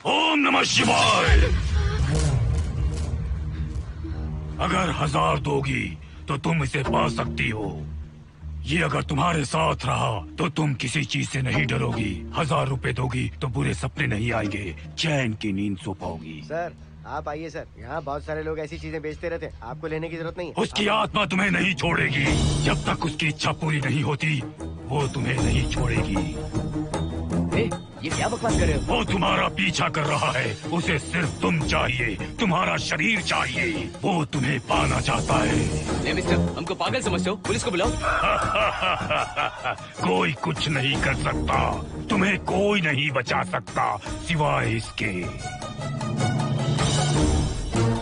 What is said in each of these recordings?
ओम नमः शिवाय। अगर 1000 दोगी तो तुम इसे पा सकती हो। ये अगर तुम्हारे साथ रहा तो तुम किसी चीज से नहीं डरोगी। 1000 रुपए दोगी तो बुरे सपने नहीं आएंगे, चैन की नींद सो पाओगी। सर आप आइए सर, यहाँ बहुत सारे लोग ऐसी चीजें बेचते रहते हैं, आपको लेने की जरूरत नहीं है। उसकी आत्मा तुम्हें नहीं छोड़ेगी। जब तक उसकी इच्छा पूरी नहीं होती वो तुम्हें नहीं छोड़ेगी। ये क्या बकवास कर रहे हो? वो तुम्हारा पीछा कर रहा है। उसे सिर्फ तुम चाहिए, तुम्हारा शरीर चाहिए। वो तुम्हें पाना चाहता है। मिस्टर, हमको पागल समझते हो? पुलिस को बुलाओ। कोई कुछ नहीं कर सकता, तुम्हें कोई नहीं बचा सकता सिवाय इसके।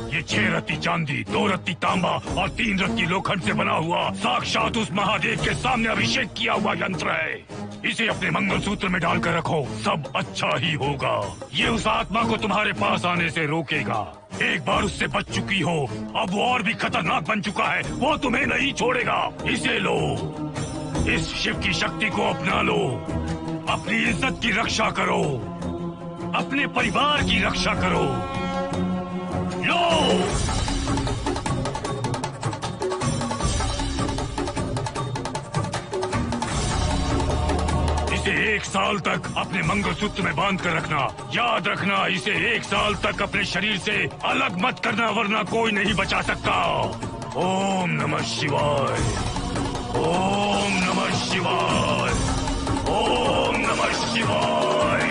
ये 6 रत्ती चांदी, 2 रत्ती तांबा और 3 रत्ती लोखंड से बना हुआ साक्षात उस महादेव के सामने अभिषेक किया हुआ यंत्र है। इसे अपने मंगलसूत्र में डालकर रखो, सब अच्छा ही होगा। ये उस आत्मा को तुम्हारे पास आने से रोकेगा। एक बार उससे बच चुकी हो, अब वो और भी खतरनाक बन चुका है। वो तुम्हें नहीं छोड़ेगा। इसे लो, इस शिव की शक्ति को अपना लो। अपनी इज्जत की रक्षा करो, अपने परिवार की रक्षा करो। लो, इसे 1 साल तक अपने मंगलसूत्र में बांध कर रखना। याद रखना, इसे 1 साल तक अपने शरीर से अलग मत करना, वरना कोई नहीं बचा सकता। ओम नमः शिवाय। ओम नमः शिवाय। ओम नमः शिवाय।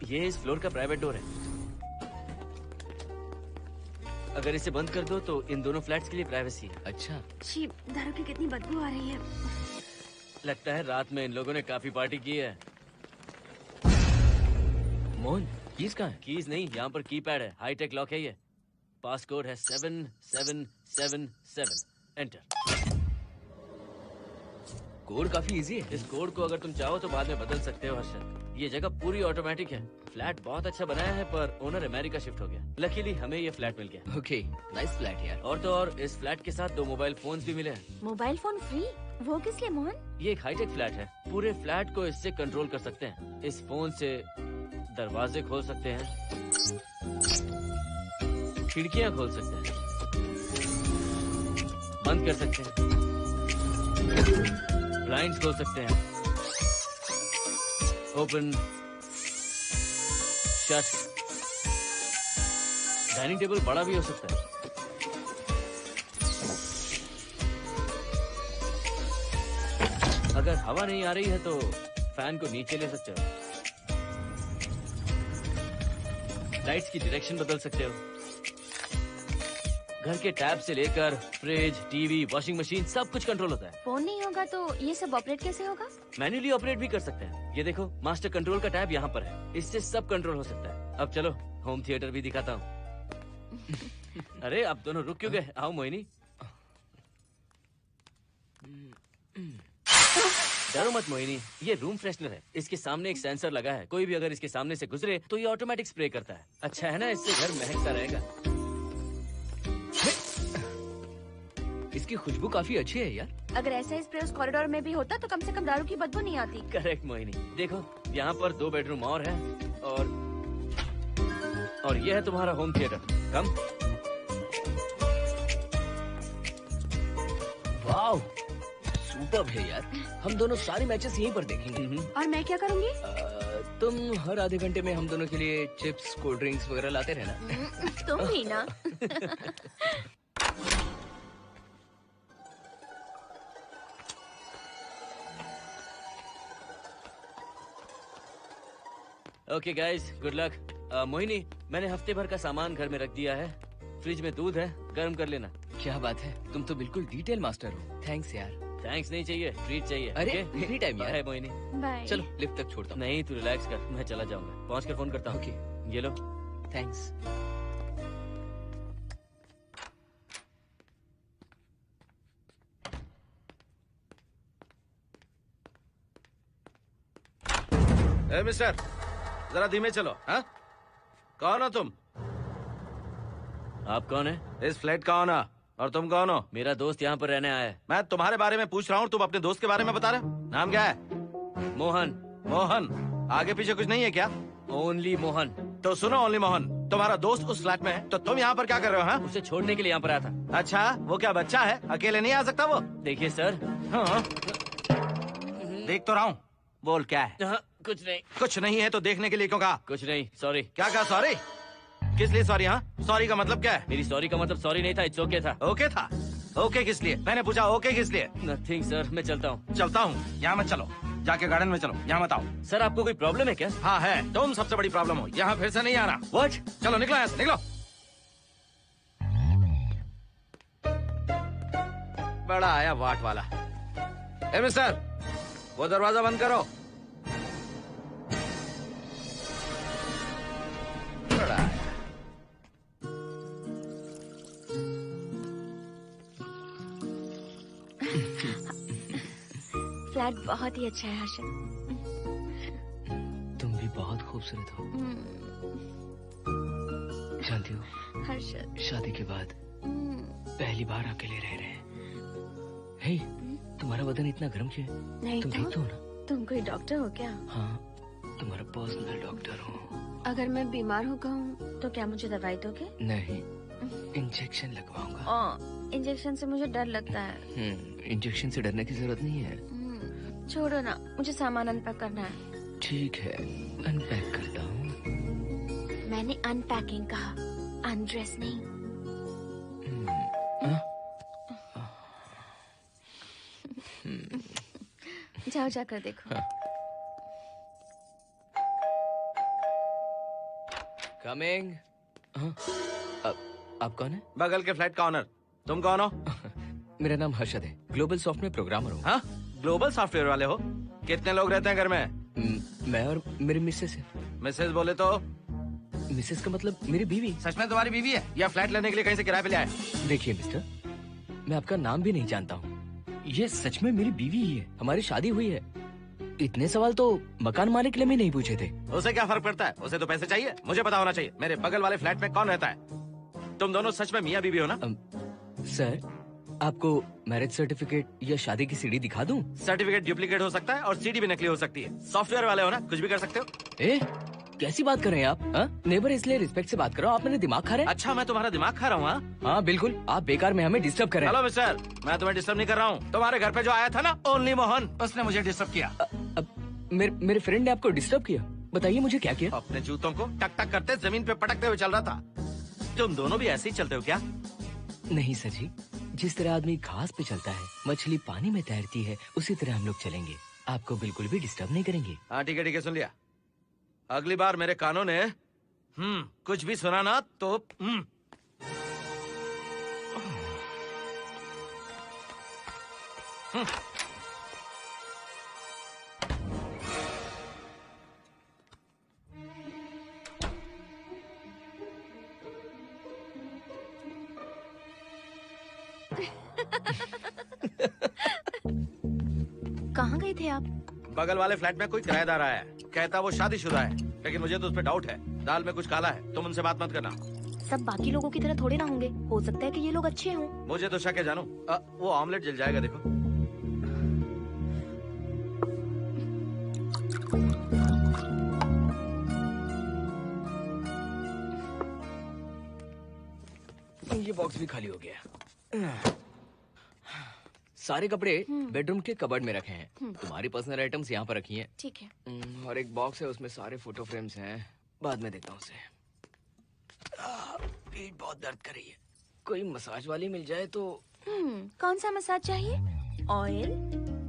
ये इस फ्लोर का प्राइवेट डोर है। अगर इसे बंद कर दो तो इन दोनों फ्लैट्स के लिए प्राइवेसी है। अच्छा, छी, दारू की कितनी बदबू आ रही है। लगता है रात में इन लोगों ने काफी पार्टी की है। मोहन, कीज कहाँ है? कीज नहीं, यहाँ पर कीपैड है। हाईटेक लॉक है ये। पासकोड है 7777। एंटर। कोड काफी इजी है। इस कोड को अगर तुम चाहो तो बाद में बदल सकते हो हर्षद। ये जगह पूरी ऑटोमेटिक है। फ्लैट बहुत अच्छा बनाया है पर ओनर अमेरिका शिफ्ट हो गया। लकीली हमें ये फ्लैट मिल गया। ओके, नाइस फ्लैट यार। और तो और इस फ्लैट के साथ 2 मोबाइल फोन्स भी मिले हैं। Mobile phone free? वो किस लिए मोहन? ये एक हाईटेक फ्लैट है। पूरे फ्लैट को इससे कंट्रोल कर सकते हैं। इस फोन से दरवाजे खोल सकते हैं, खिड़कियां खोल सकते हैं, बंद कर सकते हैं, ब्लाइंड्स खोल सकते हैं, ओपन, शट। डाइनिंग टेबल बड़ा भी हो सकता है। अगर हवा नहीं आ रही है तो फैन को नीचे ले सकते हो। लाइट्स की डायरेक्शन बदल सकते हो। घर के टैब से लेकर फ्रिज, टीवी, वॉशिंग मशीन सब कुछ कंट्रोल होता है। फोन नहीं होगा तो ये सब ऑपरेट कैसे होगा? मैन्युअली ऑपरेट भी कर सकते हैं। ये देखो, मास्टर कंट्रोल का टैब यहाँ पर है। इससे सब कंट्रोल हो सकता है। अब चलो होम थिएटर भी दिखाता हूँ। अरे आप दोनों रुक क्यों गए? आओ मोहिनी। डरो मत मोहिनी, ये रूम फ्रेशनर है। इसके सामने एक सेंसर लगा है। कोई भी अगर इसके सामने से गुजरे तो ये ऑटोमेटिक स्प्रे करता है। अच्छा है ना, इससे घर महकता रहेगा। इसकी खुशबू काफी अच्छी है यार। अगर ऐसा स्प्रे उस कॉरिडोर में भी होता तो कम से कम दारू की बदबू नहीं आती। करेक्ट मोहिनी। देखो यहाँ पर 2 बेडरूम और है और ये है तुम्हारा होम थिएटर। कम। वाव, सुपर्ब है यार। हम दोनों सारे मैचेस यहीं पर देखेंगे। और मैं क्या करूँगी? तुम हर आधे घंटे में हम दोनों के लिए चिप्स, कोल्ड ड्रिंक्स वगैरह लाते रहना। तुम भी ना। Okay guys, good luck. Mohini, मैंने हफ्ते भर का सामान घर में रख दिया है। फ्रिज में दूध है, गर्म कर लेना। क्या बात है, तुम तो बिल्कुल डिटेल मास्टर हो। थैंक्स यार। थैंक्स नहीं चाहिए, ट्रीट चाहिए। अरे एनी टाइम यार। बाय मोहिनी। बाय। चलो लिफ्ट तक छोड़ता हूँ। नहीं, तू रिलैक्स कर, मैं चला जाऊंगा। पहुंच कर फोन करता हूँ। ओके, ये लो। थैंक्स। ए मिस्टर, जरा धीमे चलो। हाँ, कौन हो तुम? आप कौन है? इस फ्लैट का ओनर। और तुम कौन हो? मेरा दोस्त यहाँ पर रहने आया है। मैं तुम्हारे बारे में पूछ रहा हूँ, तुम अपने दोस्त के बारे में बता रहे हो। नाम क्या है? मोहन। मोहन? आगे पीछे कुछ नहीं है क्या? ओनली मोहन। तो सुनो ओनली मोहन, तुम्हारा दोस्त उस फ्लैट में है, तो तुम यहाँ पर क्या कर रहे हो? हाँ, उसे छोड़ने के लिए यहाँ पर आया था। अच्छा, वो क्या बच्चा है? अकेले नहीं आ सकता वो? देखिए सर। हाँ, देख तो रहा हूँ। बोल क्या है? हाँ, कुछ नहीं। कुछ नहीं है तो देखने के लिए क्यों कहा? कुछ नहीं, सॉरी। क्या कहा सॉरी? किस लिए सॉरी? हाँ, सॉरी का मतलब क्या है? मेरी सॉरी का मतलब सॉरी नहीं था, इट्स ओके था। ओके था? ओके किस लिए? मैंने पूछा ओके किस लिए? नथिंग सर, मैं चलता हूँ। चलता हूँ? यहाँ मत चलो, जाके गार्डन में चलो। यहाँ मत आओ। सर आपको कोई प्रॉब्लम है क्या? हाँ है, तुम सबसे बड़ी प्रॉब्लम हो। यहाँ फिर से नहीं आना। व्हाट? चलो निकलो यहाँ से, निकलो। बड़ा आया वाट वाला। ए मिस्टर, वो दरवाजा बंद करो। बड़ा आया। फ्लैट बहुत ही अच्छा है हर्षद। तुम भी बहुत खूबसूरत हो। जानती हो, हर्षद। शादी के बाद पहली बार अकेले रह रहे हैं। हे, तुम्हारा बदन इतना गर्म क्यों है? नहीं तुम तो? ठीक तो हो ना? तुम कोई डॉक्टर हो क्या? हाँ, तुम्हारा पर्सनल डॉक्टर हूँ। अगर मैं बीमार हो गई तो क्या मुझे दवाई दोगे? नहीं, इंजेक्शन लगवाऊंगा। इंजेक्शन से मुझे डर लगता है। इंजेक्शन से डरने की जरूरत नहीं है। छोड़ो ना, मुझे सामान अनपैक करना है। ठीक है, अनपैक करता हूँ। मैंने अनपैकिंग कहा, अनड्रेस नहीं। जाओ जाकर देखो। कमिंग। आप कौन है? बगल के फ्लैट का ऑनर। तुम कौन हो? मेरा नाम हर्षद है, ग्लोबल सॉफ्टवेयर प्रोग्रामर हूँ। हाँ, ग्लोबल सॉफ्टवेयर वाले हो? कितने लोग रहते हैं घर में? मैं और मेरी मिसेस है। मिसेज बोले तो? मिसेस का मतलब मेरी बीवी। सच में तुम्हारी बीवी है या फ्लैट लेने के लिए कहीं से किराए पे ले आए? देखिए मिस्टर, मैं आपका नाम भी नहीं जानता हूँ। ये सच में मेरी बीवी ही है, हमारी शादी हुई है। इतने सवाल तो मकान मालिक ने भी नहीं पूछे थे। उसे क्या फर्क पड़ता है? उसे तो पैसे चाहिए, मुझे पता होना चाहिए। मेरे बगल वाले फ्लैट में कौन रहता है? तुम दोनों सच में मियाँ बीवी हो ना? सर, आपको मैरिज सर्टिफिकेट या शादी की सीडी दिखा दूं? सर्टिफिकेट डुप्लीकेट हो सकता है और सीडी भी नकली हो सकती है। सॉफ्टवेयर वाले हो ना, कुछ भी कर सकते हो। ए, कैसी बात कर रहे हैं आप? नेबर, इसलिए रिस्पेक्ट से बात करो। आप मेरे दिमाग खा रहे हैं? अच्छा, मैं तुम्हारा दिमाग खा रहा हूँ? हाँ बिल्कुल, आप बेकार में हमें डिस्टर्ब कर रहे हैं। हेलो मिस्टर, मैं तुम्हें डिस्टर्ब नहीं कर रहा हूँ। तुम्हारे घर पे जो आया था ना, ओनली मोहन, उसने मुझे डिस्टर्ब किया। मेरे फ्रेंड ने आपको डिस्टर्ब किया? बताइए मुझे क्या किया? अपने जूतों को टक टक करते जमीन पे पटकते हुए चल रहा था। तुम दोनों भी ऐसे ही चलते हो क्या? नहीं सर जी, जिस तरह आदमी घास पे चलता है, मछली पानी में तैरती है, उसी तरह हम लोग चलेंगे। आपको बिल्कुल भी डिस्टर्ब नहीं करेंगे। हाँ ठीक है, सुन लिया। अगली बार मेरे कानों ने कुछ भी सुना ना तो कहाँ गए थे आप? बगल वाले फ्लैट में कोई किराएदार आया है, कहता वो शादीशुदा है, लेकिन मुझे तो उस पर डाउट है। दाल में कुछ काला है, तुम उनसे बात मत करना। सब बाकी लोगों की तरह थोड़े ना होंगे, हो सकता है कि ये लोग अच्छे हों। मुझे तो शक है जानू। वो ऑमलेट जल जाएगा, देखो। ये बॉक्स भी खाली हो गया। सारे कपड़े बेडरूम के कबर्ड में रखे हैं। तुम्हारी पर्सनल आइटम्स यहाँ पर रखी हैं। ठीक है। और एक बॉक्स है, उसमें सारे फोटो फ्रेम्स हैं। बाद में देखता हूँ उसे। पीठ बहुत दर्द कर रही है, कोई मसाज वाली मिल जाए तो। कौन सा मसाज चाहिए? Oil,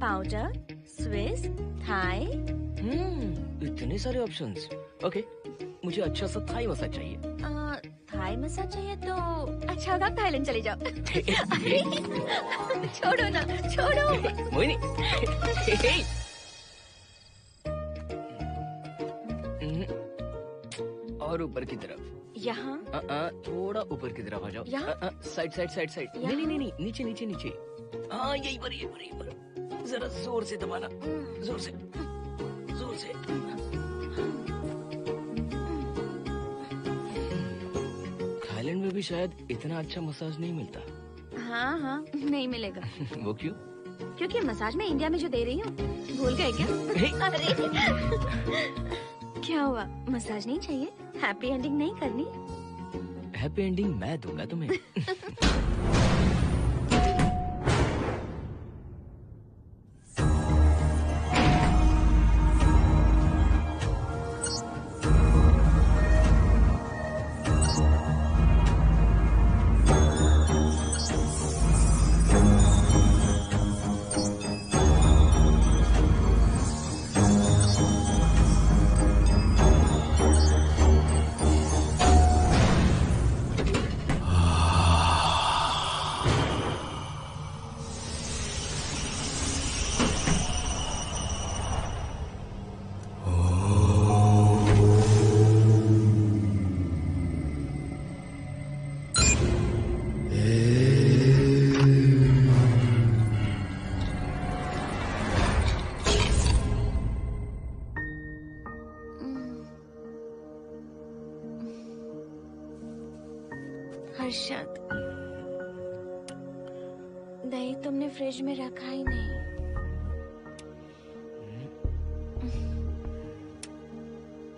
powder, Swiss, Thai? इतने सारे ऑप्शंस। ओके, मुझे अच्छा सा थाई मसाज चाहिए। थाई मसाज चाहिए तो अच्छा होगा थाईलैंड चले जाओ। छोड़ो ना, छोड़ो। मोहिनी। और ऊपर की तरफ। यहाँ? थोड़ा ऊपर की तरफ आ जाओ। यहाँ? Side side side side. नहीं नहीं नहीं, नीचे नीचे नीचे। हाँ यही पर, यही पर, यही पर। जरा जोर से दबाना, जोर से, जोर से। थाईलैंड में भी शायद इतना अच्छा मसाज नहीं मिलता। हाँ हाँ नहीं मिलेगा। वो क्यों? क्योंकि मसाज में इंडिया में जो दे रही हूँ, भूल गए क्या? अरे क्या हुआ, मसाज नहीं चाहिए? हैप्पी एंडिंग नहीं करनी? हैप्पी एंडिंग मैं दूंगा तुम्हें। हर्षद, दही तुमने फ्रिज में रखा ही नहीं।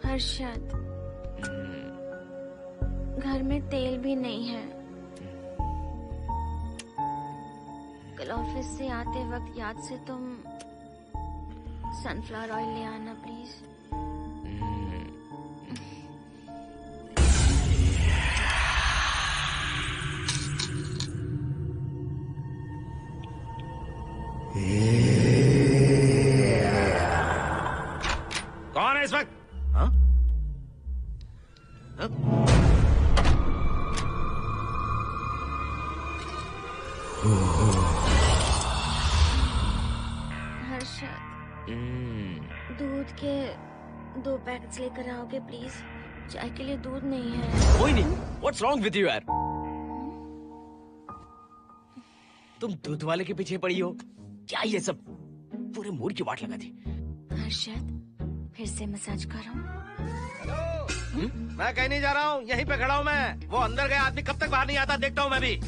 हर्षद, घर में तेल भी नहीं है। कल ऑफिस से आते वक्त याद से तुम सनफ्लावर ऑयल ले आना प्लीज। कौन है इस वक्त? हाँ? हाँ? हर्षद, दूध के 2 पैकेट्स लेकर आओगे प्लीज? चाय के लिए दूध नहीं है। कोई नहीं। What's wrong with you यार? तुम दूध वाले के पीछे पड़ी हो क्या? ये सब पूरे मूड की वाट लगा दी। हर्षद, फिर से मसाज करो। मैं कहीं नहीं जा रहा हूँ, यहीं पे खड़ा हूँ मैं। वो अंदर गया आदमी कब तक बाहर नहीं आता, देखता हूँ मैं भी।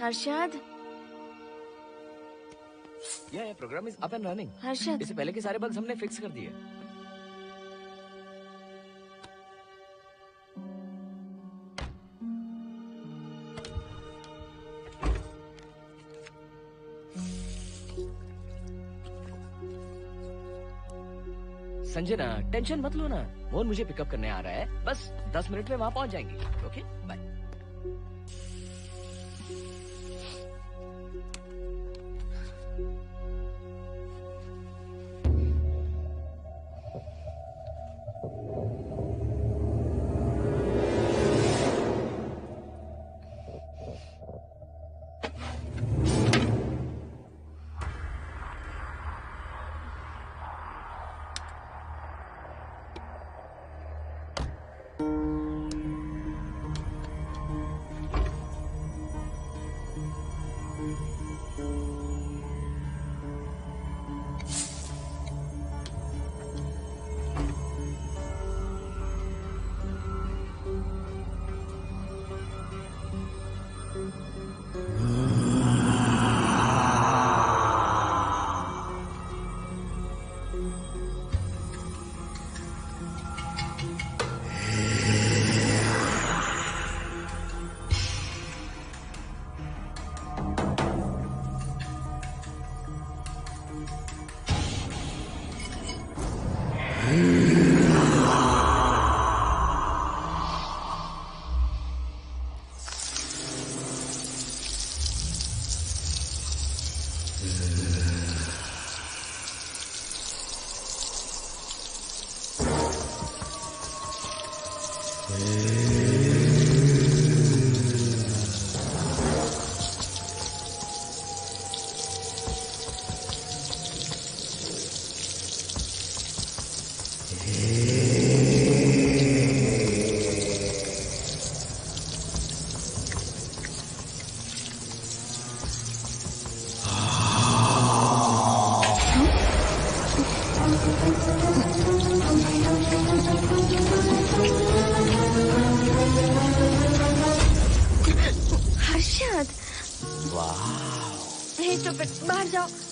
हर्षद, ये program is up and running. Harshad, इससे पहले के सारे बग्स हमने फिक्स कर दिए। संजना, टेंशन मत लो ना, मोहन मुझे पिकअप करने आ रहा है, बस 10 मिनट में वहां पहुंच जाएंगे। Okay, bye.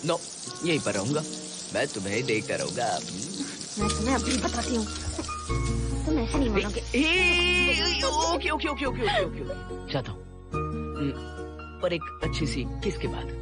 नो, यहीं पर रहूंगा, मैं तुम्हें देखता रहूंगा। मैं तुम्हें अभी बताती हूँ, तुम ऐसे नहीं मानोगे। Okay okay okay okay okay okay, चाहता हूँ, पर एक अच्छी सी किस के बाद।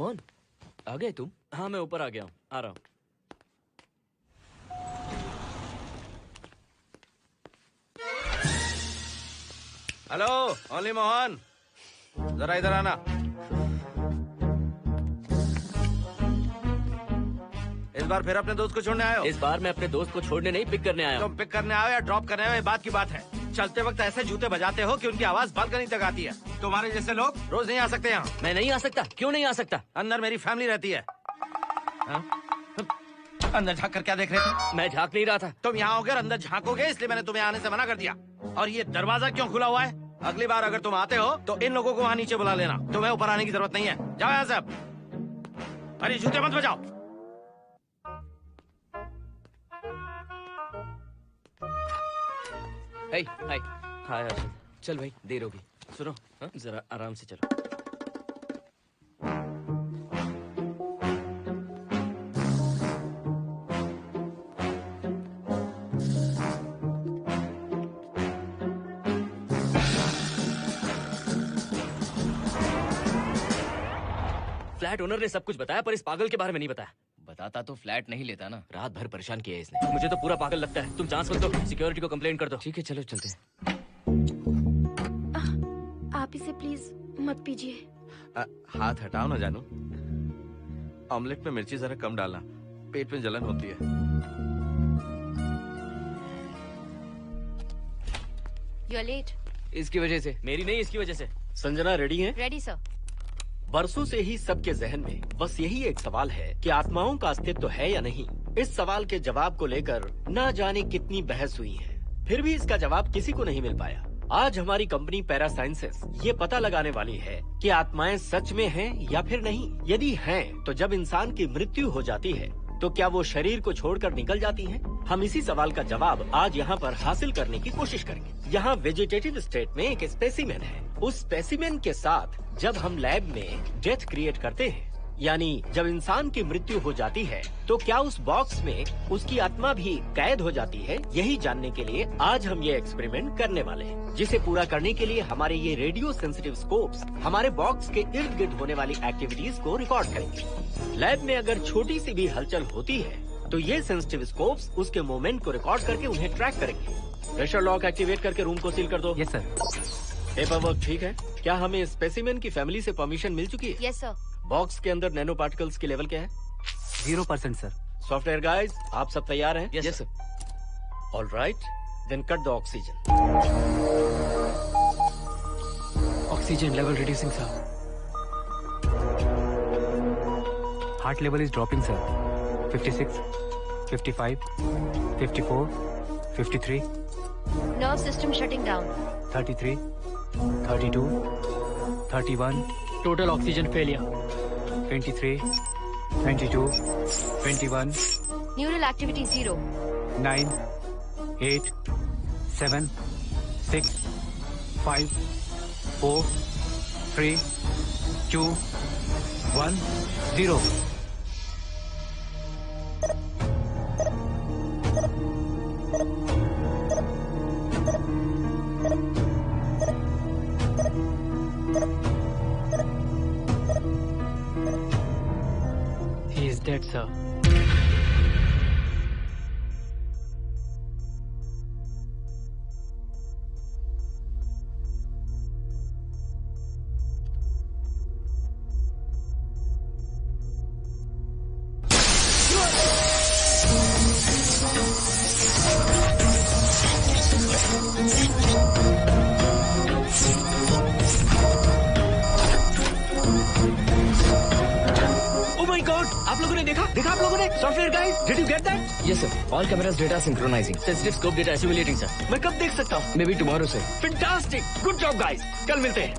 मोहन, आ गए तुम? हाँ मैं ऊपर आ गया हूँ, आ रहा हूँ। हेलो, ओनली मोहन, जरा इधर आना। इस बार फिर अपने दोस्त को छोड़ने आए हो? इस बार मैं अपने दोस्त को छोड़ने नहीं, पिक करने आया हूँ। तुम पिक करने आए हो या ड्रॉप करने आए हो, ये बात की बात है। चलते वक्त ऐसे जूते बजाते हो कि उनकी आवाज बालकनी तक आती है। तुम्हारे जैसे लोग रोज नहीं आ सकते यहाँ। मैं नहीं आ सकता, क्यों नहीं आ सकता? अंदर मेरी फैमिली रहती है। हाँ? अंदर झाँक कर क्या देख रहे थे? मैं झाँक नहीं रहा था। तुम यहाँ होकर अंदर झाँकोगे, इसलिए मैंने तुम्हें आने से मना कर दिया। और ये दरवाजा क्यों खुला हुआ है? अगली बार अगर तुम आते हो तो इन लोगों को वहाँ नीचे बुला लेना। तुम्हें ऊपर आने की जरूरत नहीं है। जाओ यहाँ से अब। अरे जूते मत बजाओ। हाय हाय हाय हर्षद। चल भाई, देर होगी। सुनो, जरा आराम से चलो। फ्लैट ओनर ने सब कुछ बताया, पर इस पागल के बारे में नहीं बताया। बताता तो फ्लैट नहीं लेता ना। रात भर परेशान किया है इसने। मुझे तो पूरा पागल लगता है। तुम चांस मत दो, सिक्योरिटी को कंप्लेंट कर दो। ठीक है, चलो चलते हैं। आप इसे प्लीज मत पीजिए। हाथ हटाओ ना जानू। ऑमलेट में मिर्ची जरा कम डालना, पेट में जलन होती है। You are late. इसकी वजह से। मेरी नहीं, इसकी वजह से। संजना रेडी है? Ready sir. बरसों से ही सबके जहन में बस यही एक सवाल है कि आत्माओं का अस्तित्व है या नहीं। इस सवाल के जवाब को लेकर ना जाने कितनी बहस हुई है, फिर भी इसका जवाब किसी को नहीं मिल पाया। आज हमारी कंपनी पैरा साइंसेस ये पता लगाने वाली है कि आत्माएं सच में हैं या फिर नहीं। यदि हैं, तो जब इंसान की मृत्यु हो जाती है तो क्या वो शरीर को छोड़कर निकल जाती हैं? हम इसी सवाल का जवाब आज यहाँ पर हासिल करने की कोशिश करेंगे। यहाँ वेजिटेटिव स्टेट में एक स्पेसिमेन है। उस स्पेसिमेन के साथ जब हम लैब में डेथ क्रिएट करते हैं, यानी जब इंसान की मृत्यु हो जाती है, तो क्या उस बॉक्स में उसकी आत्मा भी कैद हो जाती है? यही जानने के लिए आज हम ये एक्सपेरिमेंट करने वाले हैं, जिसे पूरा करने के लिए हमारे ये रेडियो सेंसिटिव स्कोप्स हमारे बॉक्स के इर्द गिर्द होने वाली एक्टिविटीज को रिकॉर्ड करेंगे। लैब में अगर छोटी सी भी हलचल होती है तो ये सेंसिटिव स्कोप्स उसके मूवमेंट को रिकॉर्ड करके उन्हें ट्रैक करेंगे। प्रेशर लॉक एक्टिवेट करके रूम को सील कर दो। Yes sir. पेपर वर्क ठीक है? क्या हमें स्पेसिमेन की फैमिली से परमिशन मिल चुकी है? Yes sir. बॉक्स के अंदर नैनो पार्टिकल्स की लेवल क्या है? 0% सर। सॉफ्टवेयर गाइस, आप सब तैयार हैं? Yes sir. All right, then cut the oxygen. Oxygen level reducing sir. Heart level is dropping sir. 56, 55, 54, 53, nerve system shutting down. 33, 32, 31, total oxygen failure. 23, 22, 21, neural activity 0। 9, 8, 7, 6, 5, 4, 3, 2, 1, 0। He is dead, sir. आप लोगों ने देखा आप लोगों ने? Software guys, did you get that? Yes sir, all cameras data synchronising. Sensitive scope data assimilating sir. मैं कब देख सकता हूँ? मे बी टुमारो से। फैंटास्टिक, गुड जॉब गाइस, कल मिलते हैं।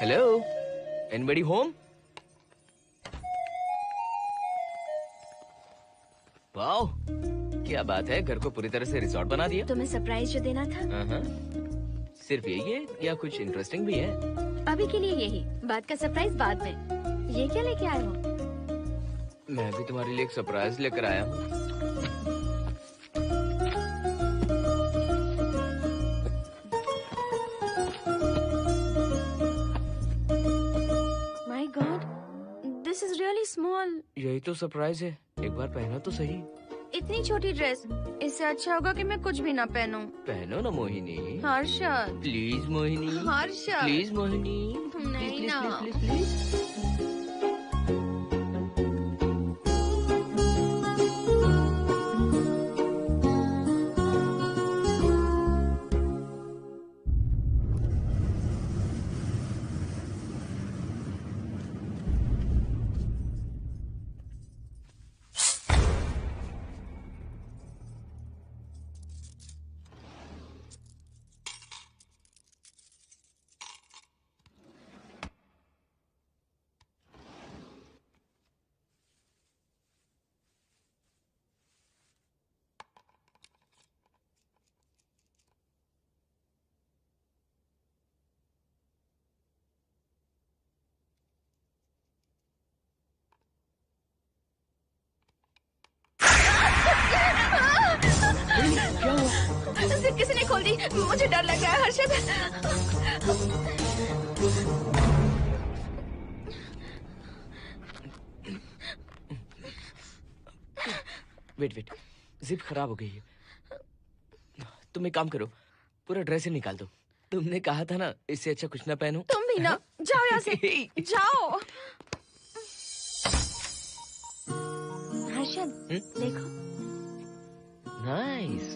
Hello, anybody home? वाओ, क्या बात है, घर को पूरी तरह से रिसोर्ट बना दिया। तुम्हें सरप्राइज जो देना था। सिर्फ यही है या कुछ इंटरेस्टिंग भी है? अभी के लिए यही, बात का सरप्राइज बाद में। ये क्या लेके आए हो? मैं भी तुम्हारे लिए एक सरप्राइज लेकर आया हूँ। My God, this is really small. यही तो सरप्राइज है, एक बार पहना तो सही। इतनी छोटी ड्रेस, इससे अच्छा होगा कि मैं कुछ भी ना पहनूं। पहनो ना मोहिनी। हर्षद, प्लीज मोहिनी। हर्षद, प्लीज मोहिनी। नहीं ना। Please please. क्या हुआ? जिप किसी ने खोल दी, मुझे डर लग रहा है हर्षद। वेट, जिप खराब हो गई है। तुम एक काम करो, पूरा ड्रेस ही निकाल दो। तुमने कहा था ना, इससे अच्छा कुछ ना पहनो। तुम भी ना, जाओ यहाँ से, जाओ। हर्षद, देखो। नाइस।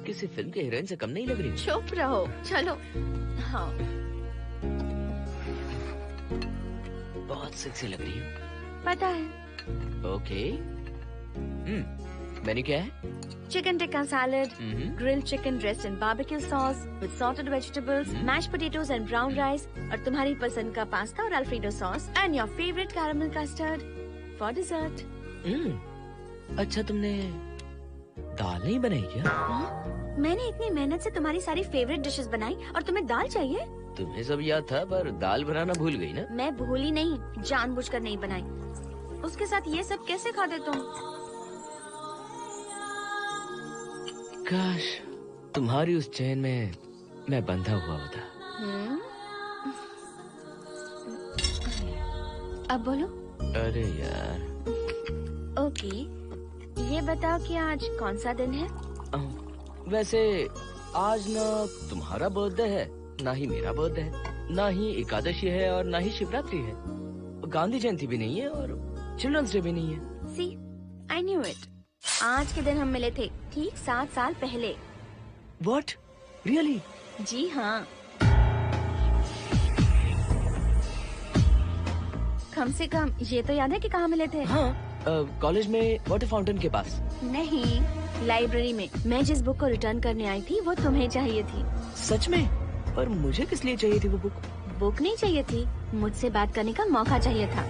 किसी फिल्म के हीरोइन से कम नहीं लग रही। चुप रहो, चलो। हाँ, बहुत सेक्सी लग रही है। पता है। ओके। मेन्यू क्या है? Chicken tikka salad, grilled chicken dressed in barbecue sauce with salted vegetables, mashed potatoes and brown rice, और तुम्हारी पसंद का पास्ता और alfredo sauce, and your favorite caramel custard for dessert. अच्छा, तुमने दाल नहीं बनाई क्या? मैंने इतनी मेहनत से तुम्हारी सारी फेवरेट डिशेस बनाई और तुम्हें दाल चाहिए? तुम्हें सब याद था, पर दाल बनाना भूल गई ना? मैं भूली नहीं, जानबूझकर नहीं बनाई। उसके साथ ये सब कैसे खाते तुम? काश तुम्हारी उस चैन में मैं बंधा हुआ होता। अब बोलो। अरे यार। ओके, ये बताओ कि आज कौन सा दिन है? वैसे आज ना तुम्हारा बर्थडे है, ना ही मेरा बर्थडे है, ना ही एकादशी है और ना ही शिवरात्रि है, गांधी जयंती भी नहीं है और चिल्ड्रंस डे भी नहीं है। सी, आई न्यू इट। आज के दिन हम मिले थे ठीक 7 साल पहले। What? Really? जी हाँ। कम से कम ये तो याद है कि कहाँ मिले थे? हाँ, कॉलेज में वाटर फाउंटेन के पास। नहीं, लाइब्रेरी में। मैं जिस बुक को रिटर्न करने आई थी वो तुम्हें चाहिए थी। सच में? पर मुझे किस लिए चाहिए थी वो बुक? बुक नहीं चाहिए थी, मुझसे बात करने का मौका चाहिए था।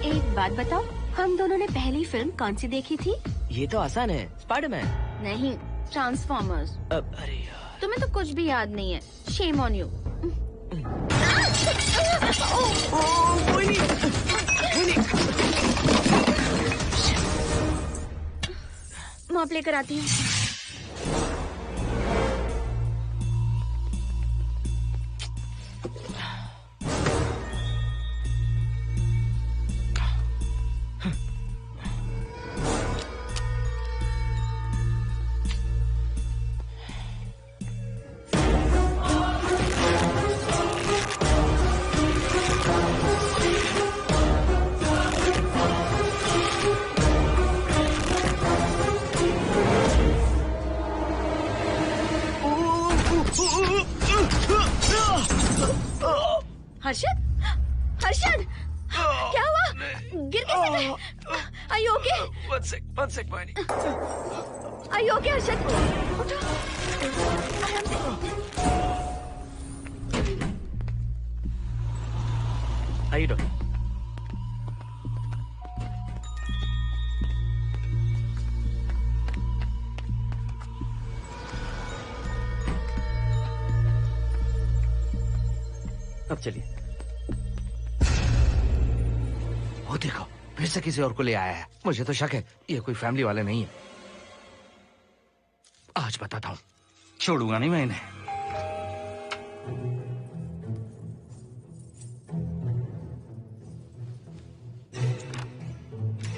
एक बात बताओ, हम दोनों ने पहली फिल्म कौन सी देखी थी? ये तो आसान है, स्पाइडरमैन। नहीं, ट्रांसफॉर्मर्स। अरे यार, तुम्हें तो कुछ भी याद नहीं है। Shame on you. मॉप लेकर आती हूँ। हर्षद, हर्षद, क्या हुआ? गिर कैसे गए? Are you okay? One sec, Moini. Are you okay, Harshad? उठो, आराम से। How you doing? अब चलिए। वो देखो, फिर से किसी और को ले आया है। मुझे तो शक है ये कोई फैमिली वाले नहीं है। आज बताता हूँ, छोड़ूंगा नहीं मैं इन्हें।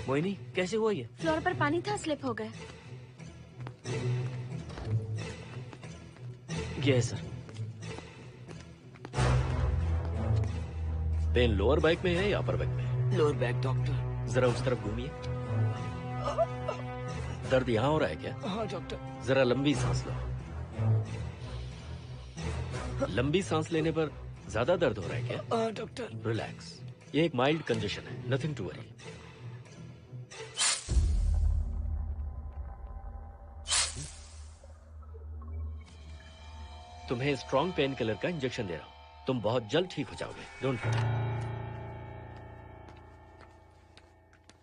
मोहिनी, कैसे हुआ ये? फ्लोर पर पानी था, स्लिप हो गए। ये है सर। पेन लोअर बैक में है या अपर बैक में? Lower back doctor. जरा उस तरफ घूमिए। दर्द यहाँ हो रहा है क्या? हाँ डॉक्टर। जरा लंबी सांस लो। लंबी सांस लेने पर ज्यादा दर्द हो रहा है क्या? हाँ डॉक्टर। रिलैक्स, ये एक माइल्ड कंजेशन है, नथिंग टू वरी। तुम्हें स्ट्रॉन्ग पेन किलर का इंजेक्शन दे रहा हूं, तुम बहुत जल्द ठीक हो जाओगे, डोंट वरी।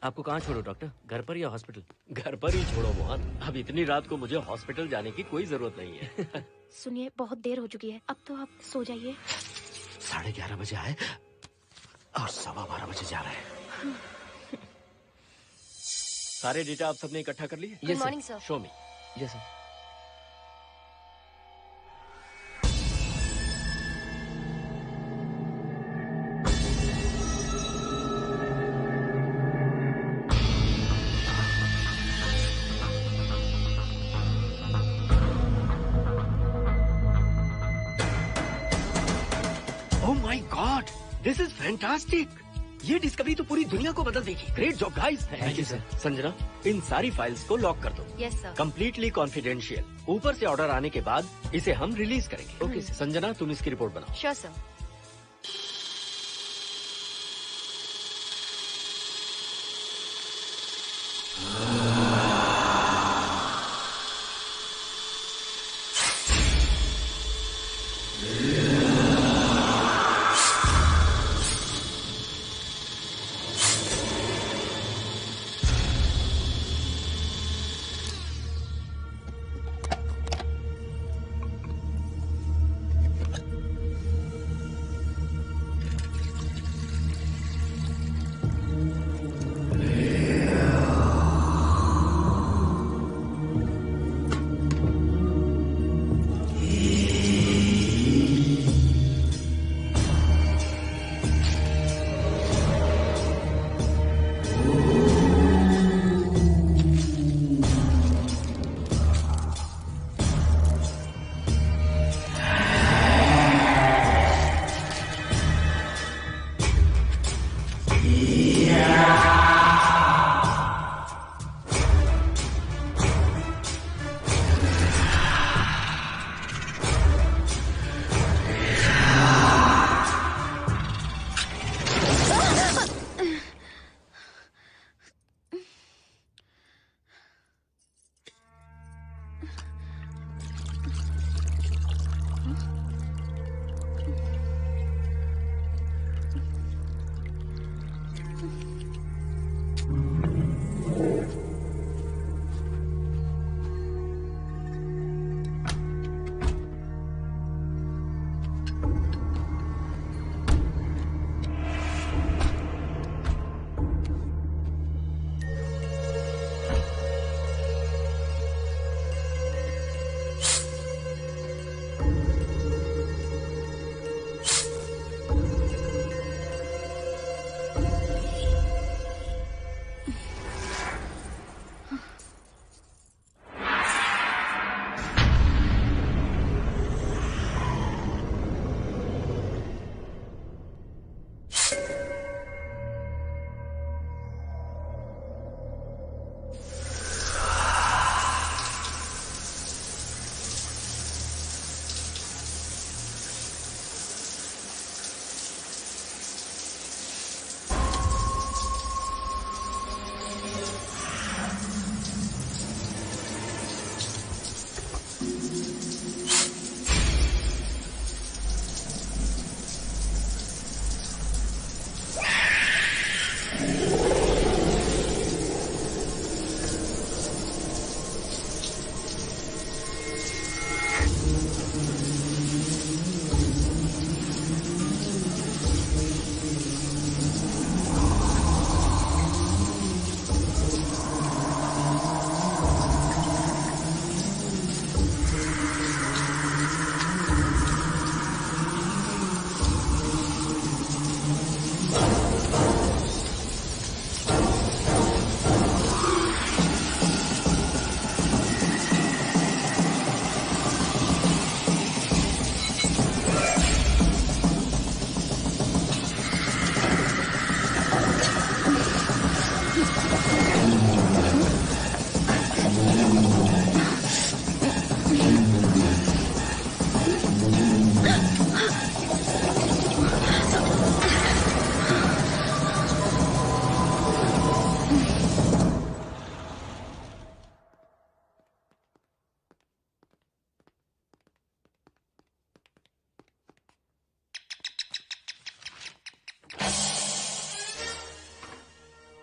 आपको कहाँ छोड़ो डॉक्टर, घर पर या हॉस्पिटल? घर पर ही छोड़ो मोहन, अब इतनी रात को मुझे हॉस्पिटल जाने की कोई जरूरत नहीं है। सुनिए, बहुत देर हो चुकी है, अब तो आप सो जाइए। 11:30 बजे आए और 12:15 बजे जा रहे हैं। सारे डेटा आप सबने इकट्ठा कर लिए? Good morning sir. Show me. Yes sir. This is fantastic. ये डिस्कवरी तो पूरी दुनिया को बदल देगी। Great job guys. Thank you sir. Sanjana, इन सारी फाइल्स को लॉक कर दो। Yes sir. Completely confidential. ऊपर से ऑर्डर आने के बाद इसे हम रिलीज करेंगे। Okay sir. संजना, तुम इसकी रिपोर्ट बनाओ। Sure sir.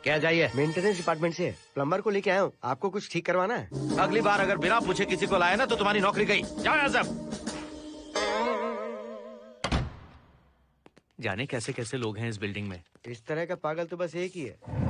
क्या चाहिए? मेंटेनेंस डिपार्टमेंट से प्लम्बर को लेके आया हूँ, आपको कुछ ठीक करवाना है। अगली बार अगर बिना पूछे किसी को लाए ना तो तुम्हारी नौकरी गई। जाओ यहाँ सब। जाने कैसे कैसे लोग हैं इस बिल्डिंग में। इस तरह का पागल तो बस एक ही है।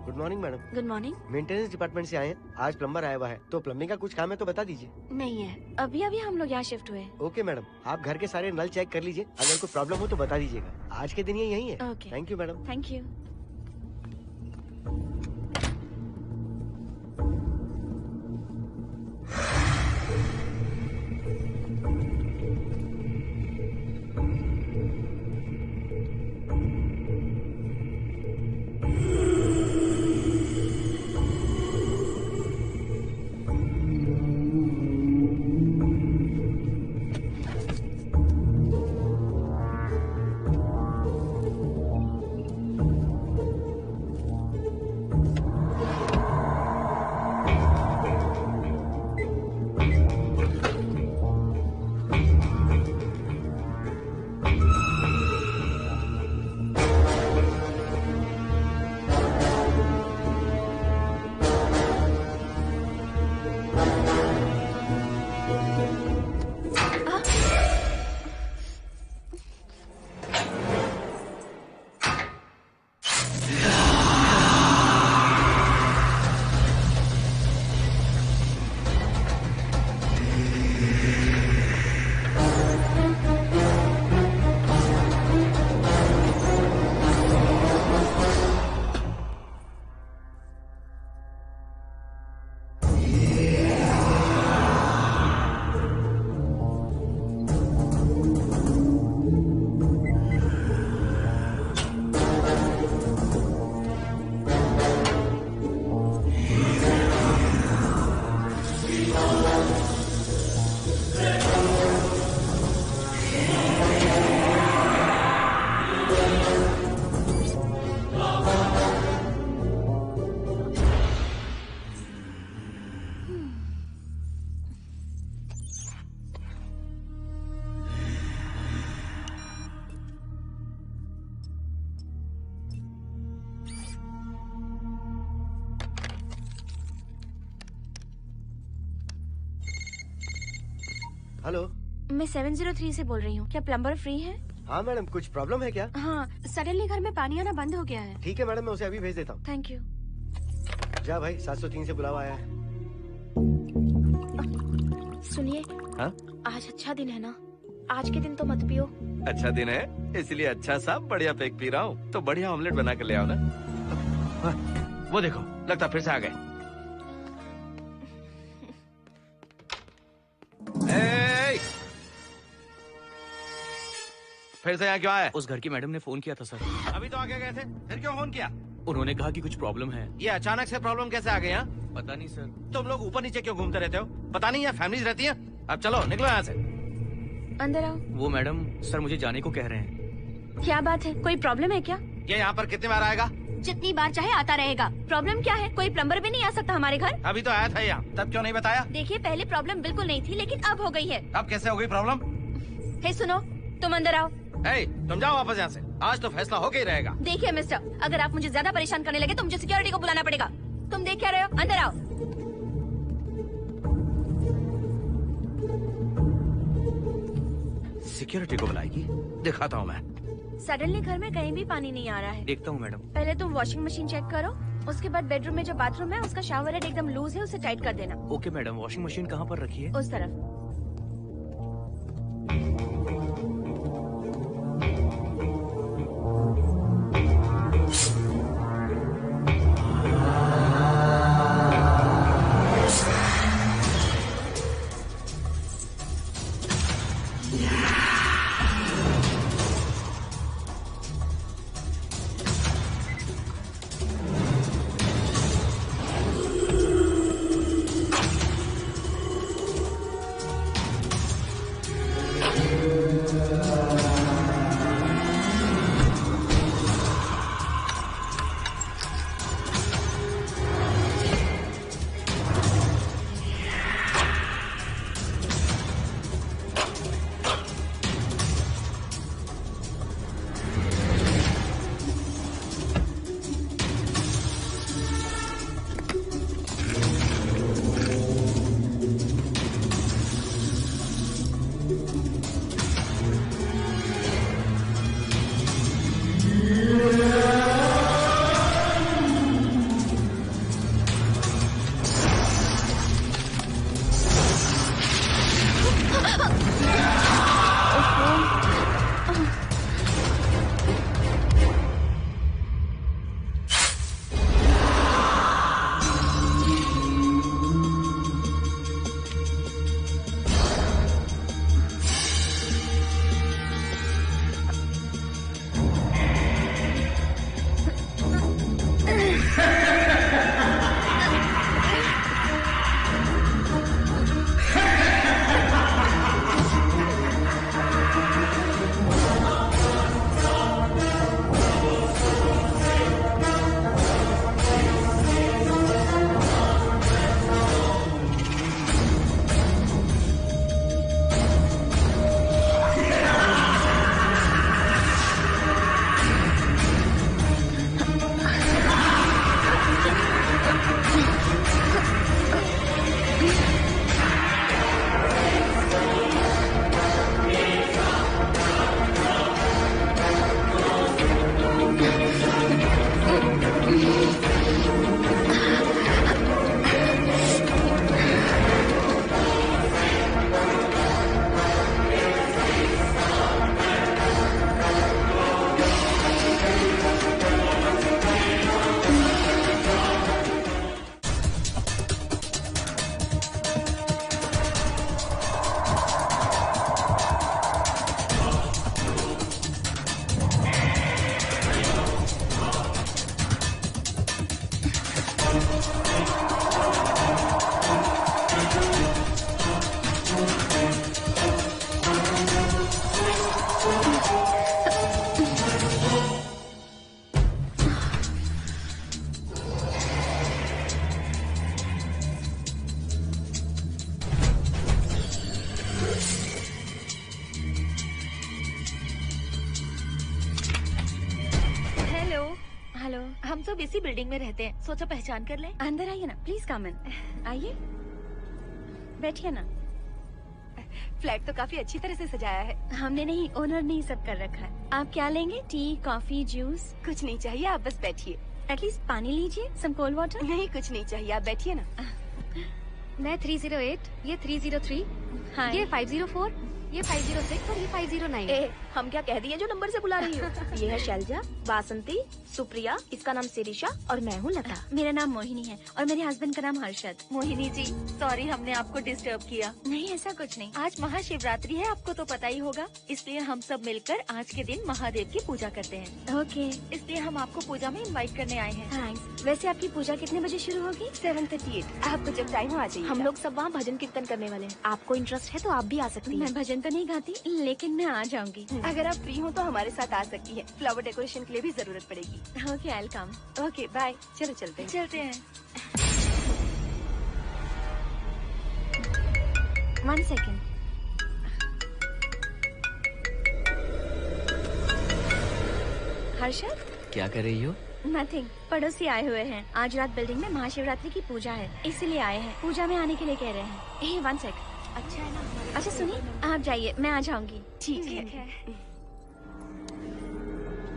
Good morning madam. Good morning. Maintenance department से आए हैं, आज प्लम्बर आया हुआ है, तो प्लम्बिंग का कुछ काम है तो बता दीजिए। नहीं है, अभी अभी हम लोग यहाँ शिफ्ट हुए। ओके मैडम, आप घर के सारे नल चेक कर लीजिए, अगर कोई प्रॉब्लम हो तो बता दीजिएगा। आज के दिन ये यही है। Okay. Thank you madam. Thank you. Hello, मैं 703 से बोल रही हूँ। क्या प्लम्बर फ्री है? हाँ मैडम, कुछ प्रॉब्लम है क्या? हाँ, सडनली घर में पानी आना बंद हो गया है। ठीक है मैडम, मैं उसे अभी भेज देता हूँ। Thank you. जा भाई, 703 से बुलावा आया है। सुनिए, हाँ? आज अच्छा दिन है ना, आज के दिन तो मत पियो। अच्छा दिन है इसलिए अच्छा सा बढ़िया पैक पी रहा हूँ, तो बढ़िया ऑमलेट बना कर ले आओ ना। वो देखो, लगता फिर से आ गए। फिर से यहाँ क्यों आए? उस घर की मैडम ने फोन किया था सर। अभी तो आगे गए थे, फिर क्यों फोन किया? उन्होंने कहा कि कुछ प्रॉब्लम है। ये अचानक से प्रॉब्लम कैसे आ गई? यहाँ पता नहीं सर। तुम लोग ऊपर नीचे क्यों घूमते रहते हो? पता नहीं, यहाँ फैमिलीज रहती है। अब चलो निकलो यहाँ से। अंदर आओ। वो मैडम सर मुझे जाने को कह रहे हैं। क्या बात है, कोई प्रॉब्लम है क्या? ये यहाँ पर कितनी बार आएगा? जितनी बार चाहे आता रहेगा। प्रॉब्लम क्या है? कोई प्लम्बर भी नहीं आ सकता हमारे घर? अभी तो आया था यहाँ, तब क्यों नहीं बताया? देखिए, पहले प्रॉब्लम बिल्कुल नहीं थी, लेकिन अब हो गई है। अब कैसे हो गई प्रॉब्लम? हे सुनो, तुम अंदर आओ। तुम जाओ वापस यहाँ से, आज तो फैसला होके ही रहेगा। देखिए मिस्टर, अगर आप मुझे ज्यादा परेशान करने लगे तो मुझे सिक्योरिटी को बुलाना पड़ेगा। तुम देख क्या रहे हो? अंदर आओ। सिक्योरिटी को बुलाएगी? दिखाता हूँ मैं। सडनली घर में कहीं भी पानी नहीं आ रहा है। देखता हूँ मैडम। पहले तुम वॉशिंग मशीन चेक करो, उसके बाद बेडरूम में जो बाथरूम है उसका शावर हेड एकदम लूज है, उसे टाइट कर देना। Okay madam. वॉशिंग मशीन कहाँ पर रखी है? उस तरफ। हम सब इसी बिल्डिंग में रहते हैं, सोचा पहचान कर लें। अंदर आइए ना, प्लीज कम इन। आइए, बैठिए ना। फ्लैट तो काफी अच्छी तरह से सजाया है। हमने नहीं, ओनर ने ही सब कर रखा है। आप क्या लेंगे? T, coffee, juice? कुछ नहीं चाहिए, आप बस बैठिए। एटलीस्ट पानी लीजिए, सम कोल्ड वाटर। नहीं, कुछ नहीं चाहिए, आप बैठिए ना। मैं 308, ये 303, हाँ। ये 504, ये 506 और ये 509। हम क्या कह दिए जो नंबर से बुला रही हो? ये है शैलजा, वासंती, सुप्रिया, इसका नाम शिरीषा और मैं हूँ लता। मेरा नाम मोहिनी है और मेरे हस्बैंड का नाम हर्षद। मोहिनी जी, सॉरी हमने आपको डिस्टर्ब किया। नहीं, ऐसा कुछ नहीं। आज महाशिवरात्रि है, आपको तो पता ही होगा, इसलिए हम सब मिलकर आज के दिन महादेव की पूजा करते हैं। ओके, इसलिए हम आपको पूजा में इनवाइट करने आए हैं। थैंक्स। वैसे आपकी पूजा कितने बजे शुरू होगी? 7:38। आपको जब टाइम हो आ जाइए। हम लोग सब वहाँ भजन कीर्तन करने वाले हैं। आपको इंटरेस्ट है तो आप भी आ सकती हैं। मैं भजन तो नहीं गाती, लेकिन मैं आ जाऊंगी। अगर आप फ्री हो तो हमारे साथ आ सकती है। फ्लावर डेकोरेशन के लिए भी जरूरत पड़ेगी। Okay, I will come. Okay, bye. चलो चलते हैं। चलते हैं। 1 सेकेंड। हर्षद, क्या कर रही हो? नथिंग। पड़ोसी आए हुए हैं। आज रात बिल्डिंग में महाशिवरात्रि की पूजा है, इसीलिए आए हैं। पूजा में आने के लिए कह रहे हैं। 1 सेकेंड। अच्छा है ना? अच्छा सुनिए, आप जाइए, मैं आ जाऊंगी। ठीक है।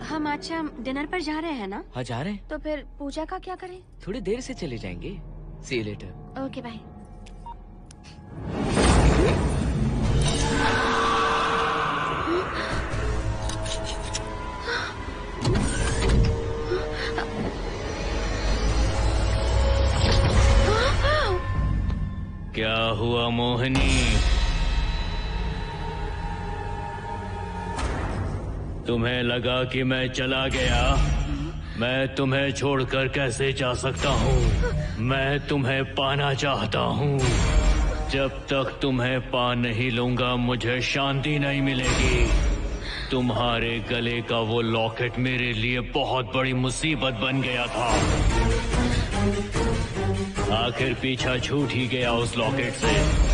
हम अच्छा डिनर पर जा रहे हैं ना? हाँ, जा रहे हैं। तो फिर पूजा का क्या करें? थोड़ी देर से चले जाएंगे। See you later. Okay, bye. क्या हुआ मोहिनी? तुम्हें लगा कि मैं चला गया? मैं तुम्हें छोड़कर कैसे जा सकता हूँ? मैं तुम्हें पाना चाहता हूँ। जब तक तुम्हें पा नहीं लूंगा मुझे शांति नहीं मिलेगी। तुम्हारे गले का वो लॉकेट मेरे लिए बहुत बड़ी मुसीबत बन गया था। आखिर पीछा छूट ही गया उस लॉकेट से।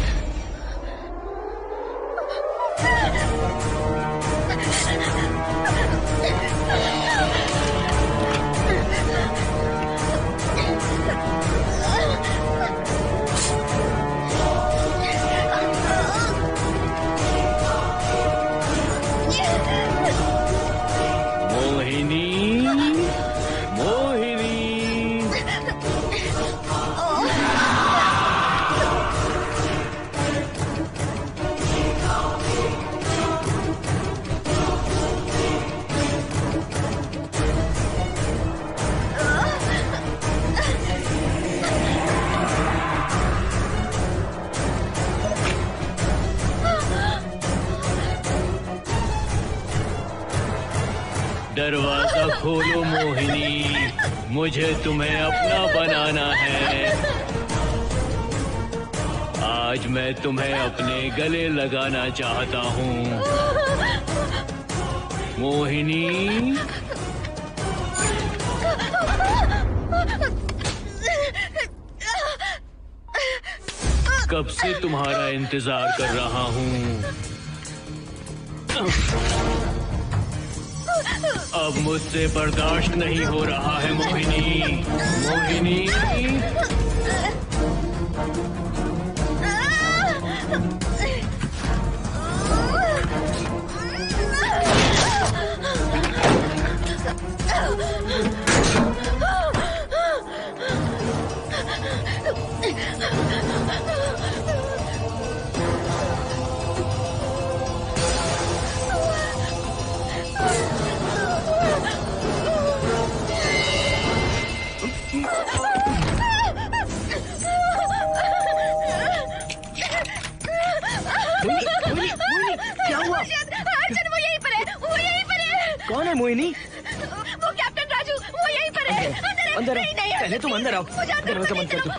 दरवाजा खोलो मोहिनी, मुझे तुम्हें अपना बनाना है। आज मैं तुम्हें अपने गले लगाना चाहता हूँ मोहिनी। कब से तुम्हारा इंतजार कर रहा हूँ। अब मुझसे बर्दाश्त नहीं हो रहा है मोहिनी। मोहिनी, कौन है मोहिनी? वो कैप्टन राजू, वो यहीं पर है। अंदर है अंदर आओ। पहले तुम अंदर आओ, दरवाजा बंद कर दो।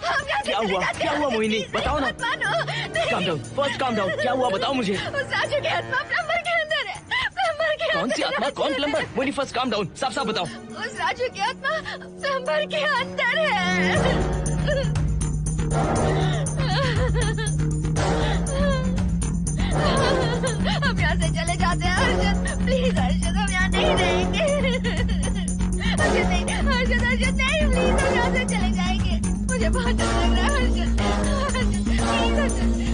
क्या हुआ मोहिनी, बताओ ना। Calm down, first calm down, क्या हुआ बताओ मुझे। राजू की आत्मा प्लम्बर के अंदर है, प्लम्बर के कौन सी आत्मा, कौन plumber? Mohini first calm down, साफ साफ बताओ। उस राजू की आत्मा प्लम्बर के अंदर है। हम यहाँ से चले जाते हैं हर्षद, प्लीज हर्षद, हम यहाँ नहीं रहेंगे। हर्षद नहीं, हर्षद हर्षद नहीं, प्लीज हम यहाँ से चले जाएंगे। मुझे बहुत डर लग रहा है हर्षद, हर्षद प्लीज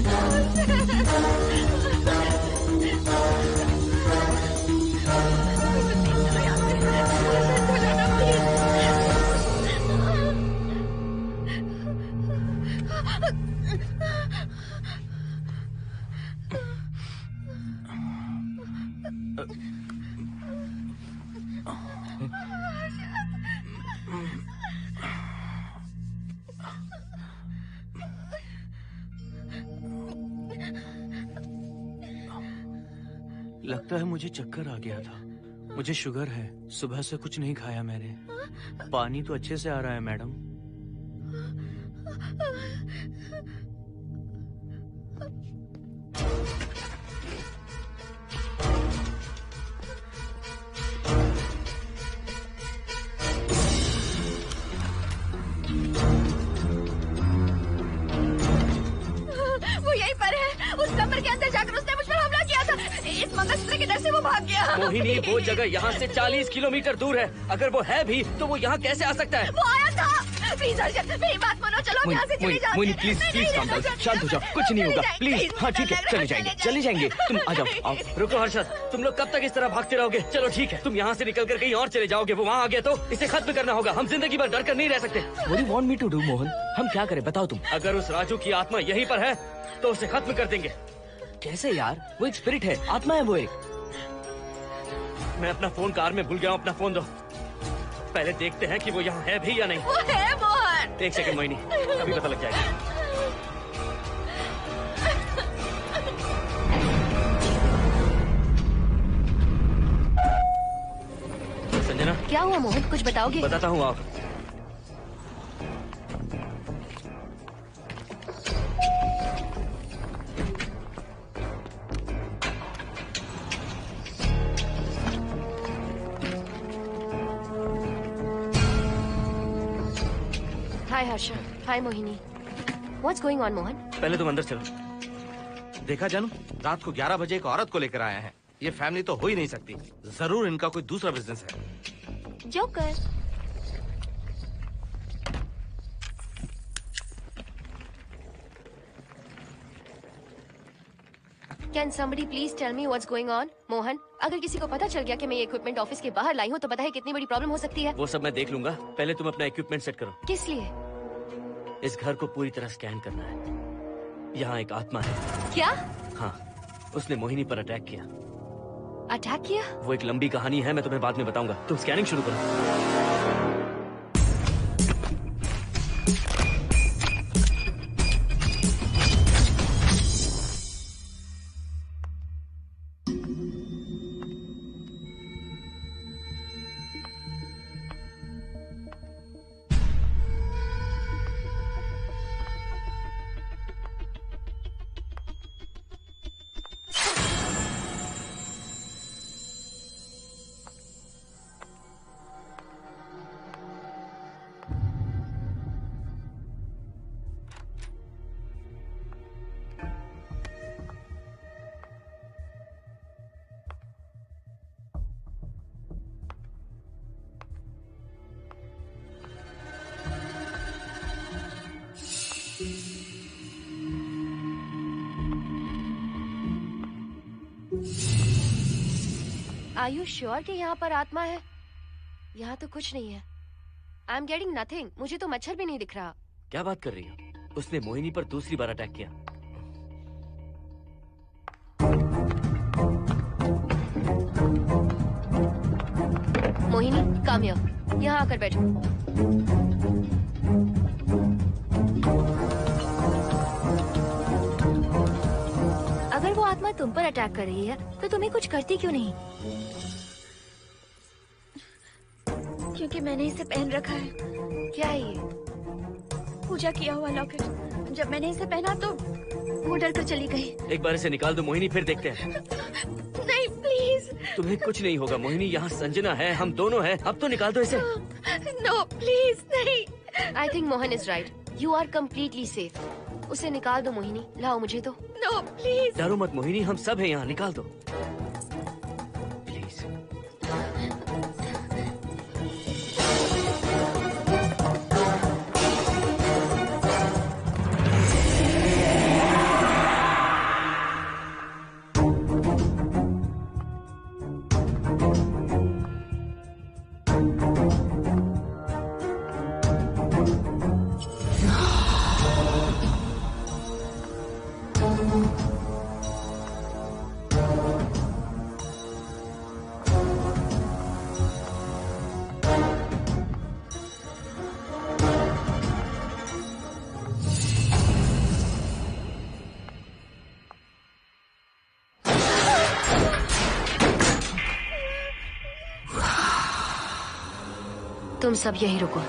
लगता है मुझे चक्कर आ गया था। मुझे शुगर है, सुबह से कुछ नहीं खाया मैंने। पानी तो अच्छे से आ रहा है मैडम। वो यहीं पर है, उस कमरे के अंदर जाकर उसने मुझ पर हमला किया था। इस मंगलसूत्र के डर से वो भाग गया। मोहिनी, वो जगह यहाँ से 40 किलोमीटर दूर है। अगर वो है भी तो वो यहाँ कैसे आ सकता है? वो आया था। प्लीज हर्षद, मेरी बात मानो, चलो हम यहाँ से चले जाते हैं। Mohini please please calm down, शांत हो जाओ, कुछ नहीं होगा प्लीज। हाँ ठीक है, चले जाएंगे। तुम आ जाओ, आओ। रुको हर्षद, तुम लोग कब तक इस तरह भागते रहोगे? चलो ठीक है, तुम यहाँ से निकल कर कहीं और चले जाओगे। वो वहाँ आ गया तो इसे खत्म करना होगा। हम जिंदगी भर डर कर नहीं रह सकते। What do you want me to do, Mohan? हम क्या करें बताओ तुम। अगर उस राजू की आत्मा यहीं पर है तो उसे खत्म कर देंगे। कैसे यार? वो एक स्पिरिट है, आत्मा है वो एक। मैं अपना फोन कार में भूल गया हूँ, अपना फोन दो। पहले देखते हैं कि वो यहाँ है भी या नहीं। वो है मोहन। एक सेकंड मोहिनी, अभी पता लग जाएगा। संजना, क्या हुआ मोहन, कुछ बताओगे? बताता हूँ आप। हाय हर्षा, हाय Mohini. What's going on, Mohan? पहले तुम अंदर चलो। देखा जानू, रात को 11 बजे एक औरत को लेकर आया है। ये फैमिली तो हो ही नहीं सकती। जरूर इनका कोई दूसरा बिजनेस है। Joker. Can somebody please tell me what's going on? Mohan, अगर किसी को पता चल गया कि मैं ये इक्विपमेंट ऑफिस के बाहर लाई हूँ तो पता है कितनी बड़ी प्रॉब्लम हो सकती है। वो सब मैं देख लूंगा, पहले तुम अपना इक्विपमेंट सेट करो। किस लिए? इस घर को पूरी तरह स्कैन करना है। यहाँ एक आत्मा है। क्या? हाँ, उसने मोहिनी पर अटैक किया। अटैक किया? वो एक लंबी कहानी है, मैं तुम्हें बाद में बताऊंगा। तुम स्कैनिंग शुरू करो। Are you sure कि यहाँ पर आत्मा है? यहाँ तो कुछ नहीं है। I am getting nothing. मुझे तो मच्छर भी नहीं दिख रहा। क्या बात कर रही हो? उसने मोहिनी पर दूसरी बार अटैक किया। Mohini, come here. यहाँ आकर बैठो। अगर वो आत्मा तुम पर अटैक कर रही है तो तुम्हें कुछ करती क्यों नहीं? क्योंकि मैंने इसे पहन रखा है। क्या है ये? पूजा किया हुआ लॉकेट। जब मैंने इसे पहना तो वो डर कर चली गई। एक बार इसे निकाल दो मोहिनी, फिर देखते हैं। नहीं प्लीज। तुम्हें कुछ नहीं होगा मोहिनी, यहाँ संजना है, हम दोनों हैं। अब तो निकाल दो इसे। नो प्लीज नहीं। I think Mohan is right. You are completely safe. उसे निकाल दो मोहिनी। लाओ मुझे तो। No please. डरो मत मोहिनी, हम सब हैं यहाँ, निकाल दो। तुम सब यहीं रुको।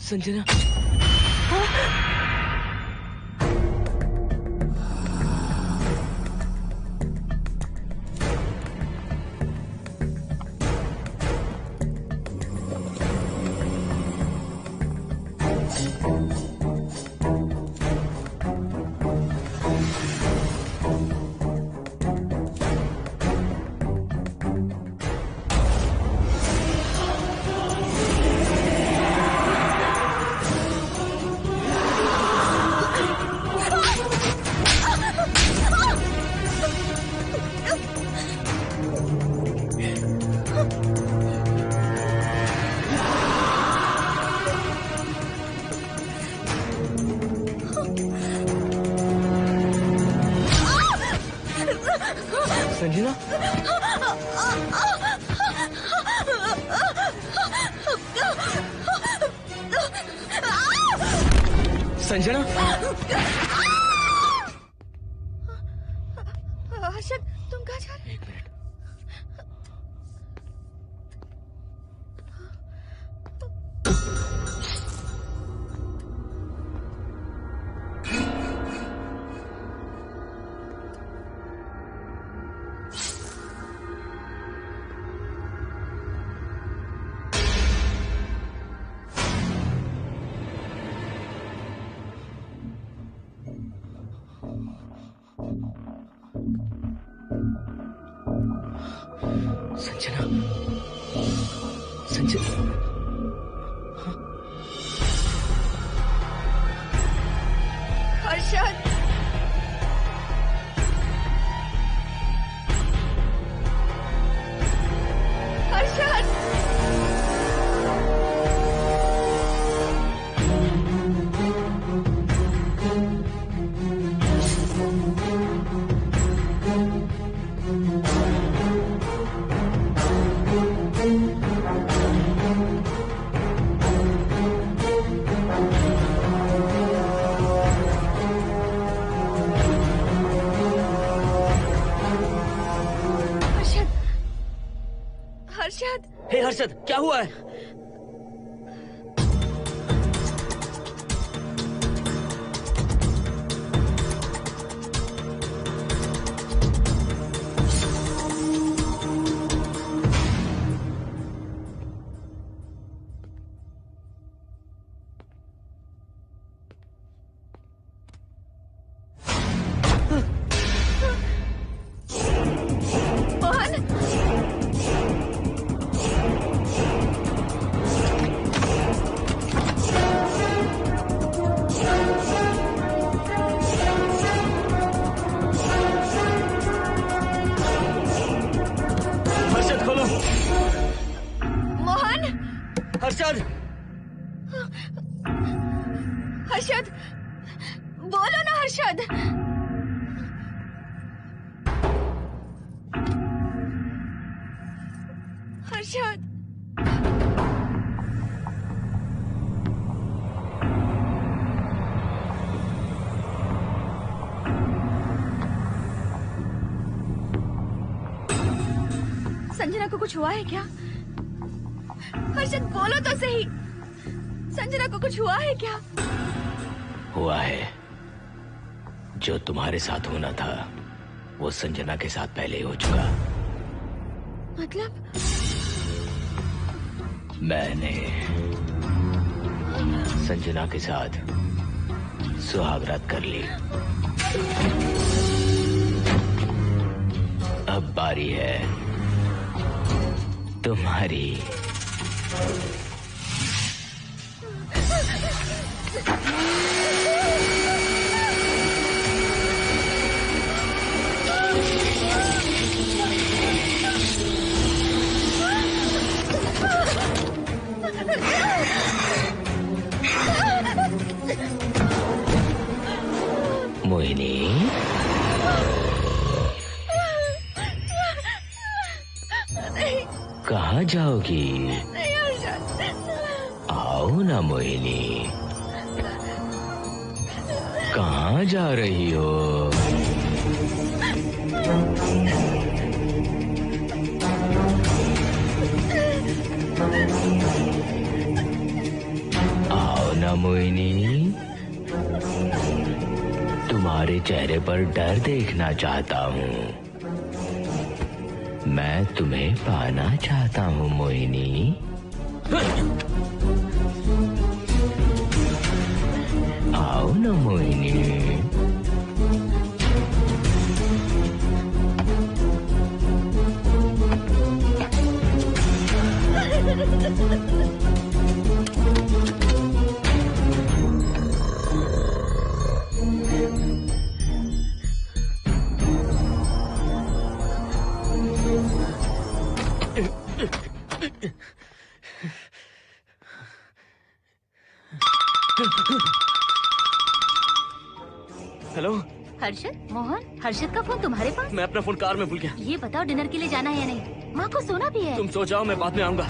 संजना। संजना, संजना, हर्षद तुम कहाँ जा रहे? एक मिनट। संजना, संजना, हर्षद, हर्षद, हर्षद। हे हर्षद, क्या हुआ है? हर्षद, हर्षद, संजना को कुछ हुआ है क्या? हर्षद बोलो तो सही, संजना को कुछ हुआ है क्या? हुआ है। जो तुम्हारे साथ होना था वो संजना के साथ पहले ही हो चुका। मतलब? मैंने संजना के साथ सुहागरात कर ली। अब बारी है तुम्हारी। मोहिनी, कहाँ जाओगी? आओ ना मोहिनी, कहाँ जा रही हो? आओ ना मोहिनी, तुम्हारे चेहरे पर डर देखना चाहता हूँ। मैं तुम्हें पाना चाहता हूँ मोहिनी। आओ ना मोहिनी। हेलो हर्षद, मोहन, हर्षद का फोन तुम्हारे पास? मैं अपना फोन कार में भूल गया। ये बताओ डिनर के लिए जाना है या नहीं? माँ को सोना भी है। तुम सो जाओ, मैं बाद में आऊंगा।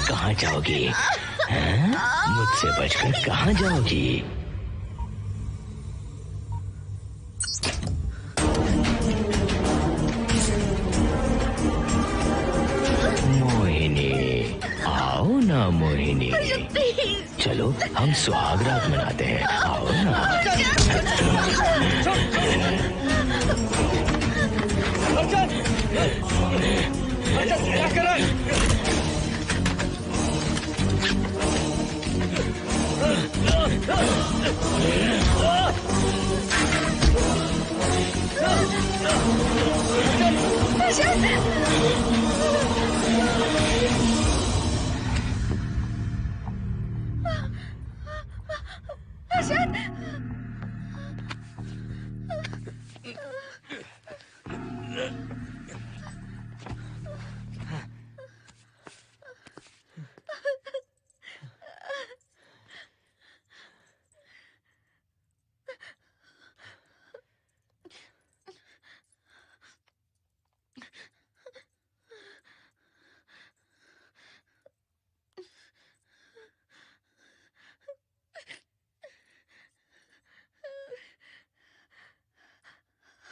कहाँ जाओगी? मुझसे बचकर कहाँ जाओगी? मोहिनी, आओ ना मोहिनी। चलो हम सुहागरात मनाते हैं, आओ ना। क्या कर रहा है?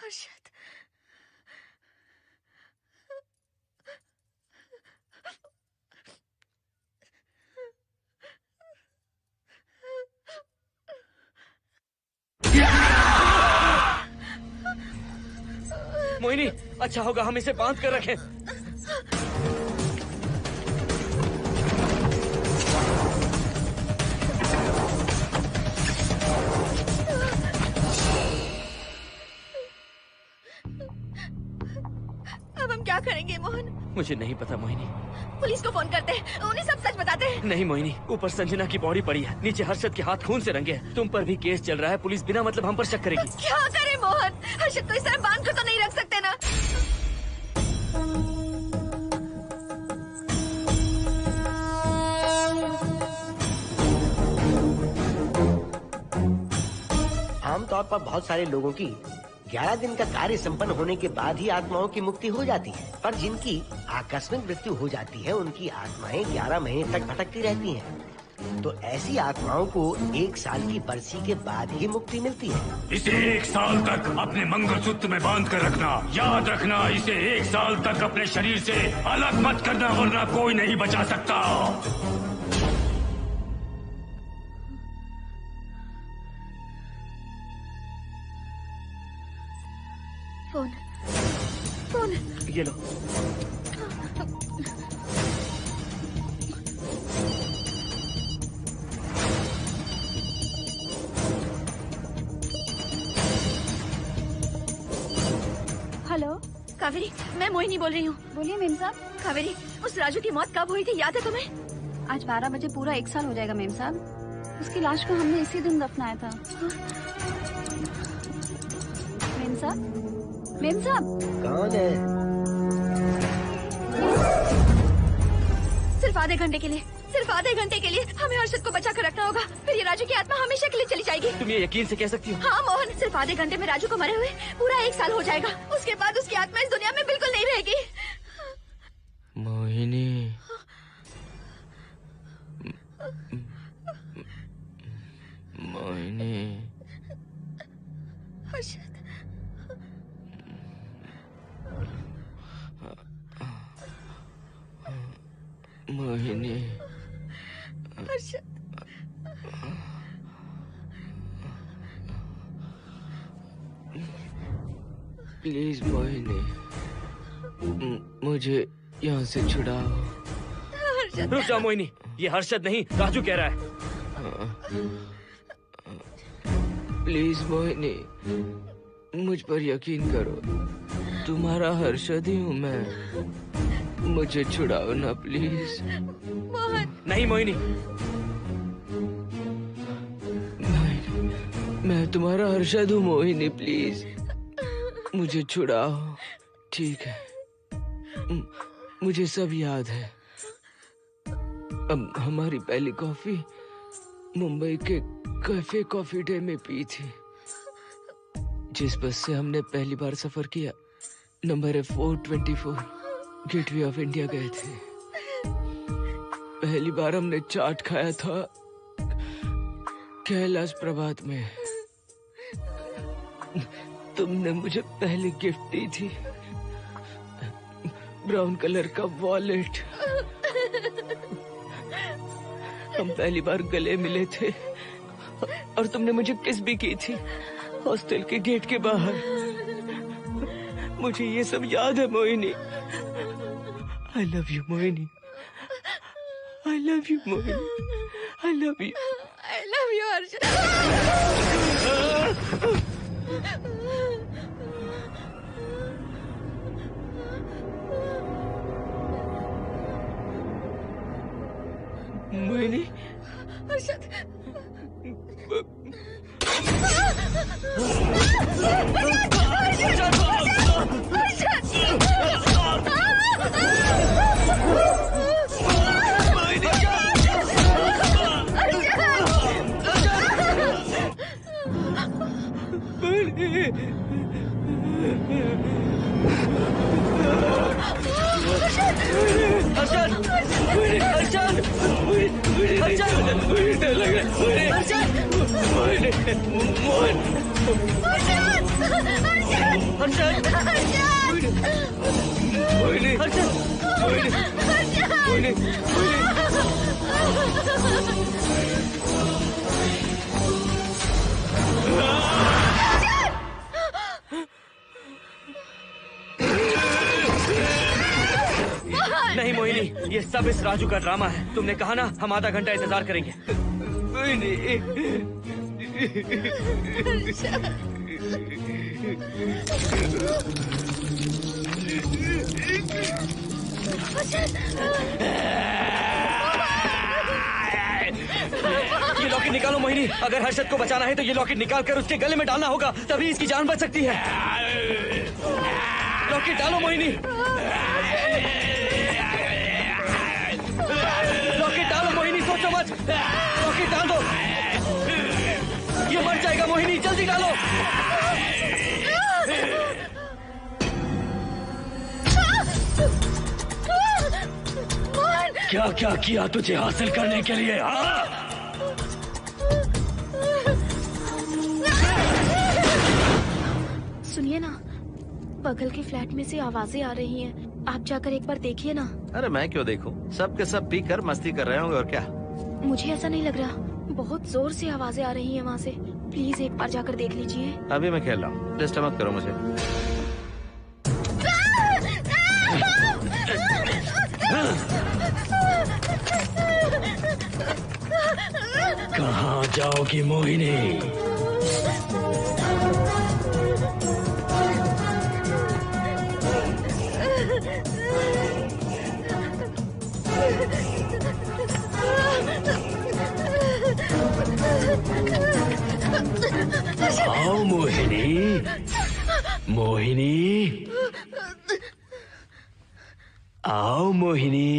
हर्षद, मोहिनी, अच्छा होगा हम इसे बांध कर रखें। क्या करेंगे मोहन? मुझे नहीं पता मोहिनी। पुलिस को फोन करते हैं, उन्हें सब सच बताते हैं। नहीं मोहिनी, ऊपर संजना की बॉडी पड़ी है, नीचे हर्षद के हाथ खून से रंगे हैं। तुम पर भी केस चल रहा है, पुलिस बिना मतलब हम पर शक करेगी। क्या करे मोहन? हर्षद को इस तरह बांध कर तो नहीं रख सकते ना। आमतौर पर बहुत सारे लोगों की 11 दिन का कार्य संपन्न होने के बाद ही आत्माओं की मुक्ति हो जाती है, पर जिनकी आकस्मिक मृत्यु हो जाती है उनकी आत्माएं 11 महीने तक भटकती रहती हैं। तो ऐसी आत्माओं को 1 साल की बरसी के बाद ही मुक्ति मिलती है। इसे 1 साल तक अपने मंगलसूत्र में बांध कर रखना। याद रखना, इसे 1 साल तक अपने शरीर से अलग मत करना, वरना कोई नहीं बचा सकता। फोन ये लो। हेलो कावेरी, मैं मोहिनी बोल रही हूँ। बोलिए मेम साहब। कावेरी, उस राजू की मौत कब हुई थी, याद है तुम्हें? आज 12 बजे पूरा 1 साल हो जाएगा मेम साहब। उसकी लाश को हमने इसी दिन दफनाया था। मेम साहब, मेम साहब। कौन है? सिर्फ आधे घंटे के लिए, सिर्फ आधे घंटे के लिए हमें हर्षद को बचा कर रखना होगा, फिर ये राजू की आत्मा हमेशा के लिए चली जाएगी। तुम ये यकीन से कह सकती हो? हाँ मोहन, सिर्फ आधे घंटे में राजू को मरे हुए पूरा 1 साल हो जाएगा। उसके बाद उसकी आत्मा इस दुनिया में बिल्कुल नहीं रहेगी। मोहिनी, मोहिनी, हर्षद, मोहिनी, हर्षद, प्लीज मोहिनी, मुझे यहाँ से छुड़ाओ। रुक जाओ मोहिनी, ये हर्षद नहीं राजू कह रहा है। प्लीज मोहिनी, मुझ पर यकीन करो, तुम्हारा हर्षद ही हूँ मैं। मुझे छुड़ाओ ना प्लीज। मोहन। नहीं मोहिनी, मैं तुम्हारा हर्षद हूँ मोहिनी, प्लीज मुझे छुड़ाओ। ठीक है, मुझे सब याद है। अब हमारी पहली कॉफी मुंबई के कैफे कॉफी डे में पी थी। जिस बस से हमने पहली बार सफर किया, नंबर है 424, गेटवे ऑफ इंडिया गए थे। पहली बार हमने चाट खाया था कैलाश प्रभात में। तुमने मुझे पहली गिफ्ट दी थी, ब्राउन कलर का वॉलेट। हम पहली बार गले मिले थे और तुमने मुझे किस भी की थी हॉस्टल के गेट के बाहर। मुझे ये सब याद है Mohini. I love you Mohini, I love you Mohini, I love you, I love you Harshad. Mohini, Harshad, नहीं मोहिनी, ये सब इस राजू का ड्रामा है। तुमने कहा ना हम आधा घंटा इंतजार करेंगे। ये लॉकेट निकालो मोहिनी। अगर हर्षद को बचाना है तो ये लॉकेट निकाल कर उसके गले में डालना होगा, तभी इसकी जान बच सकती है। लॉकेट डालो मोहिनी। लॉकेट डालो मोहिनी, सोचो मत। लॉकेट डाल दो। ये मर जाएगा मोहिनी, जल्दी डालो। क्या क्या किया तुझे हासिल करने के लिए? हाँ? सुनिए ना, बगल के फ्लैट में से आवाजें आ रही हैं। आप जाकर एक बार देखिए ना। अरे मैं क्यों देखूं? सब के सब पी कर मस्ती कर रहे होंगे और क्या। मुझे ऐसा नहीं लग रहा, बहुत जोर से आवाजें आ रही हैं वहाँ से। प्लीज एक बार जाकर देख लीजिए। अभी मैं खेल रहा हूँ, डिस्टर्ब मत करो मुझे। कहाँ जाओगी मोहिनी? आओ मोहिनी, मोहिनी, आओ मोहिनी,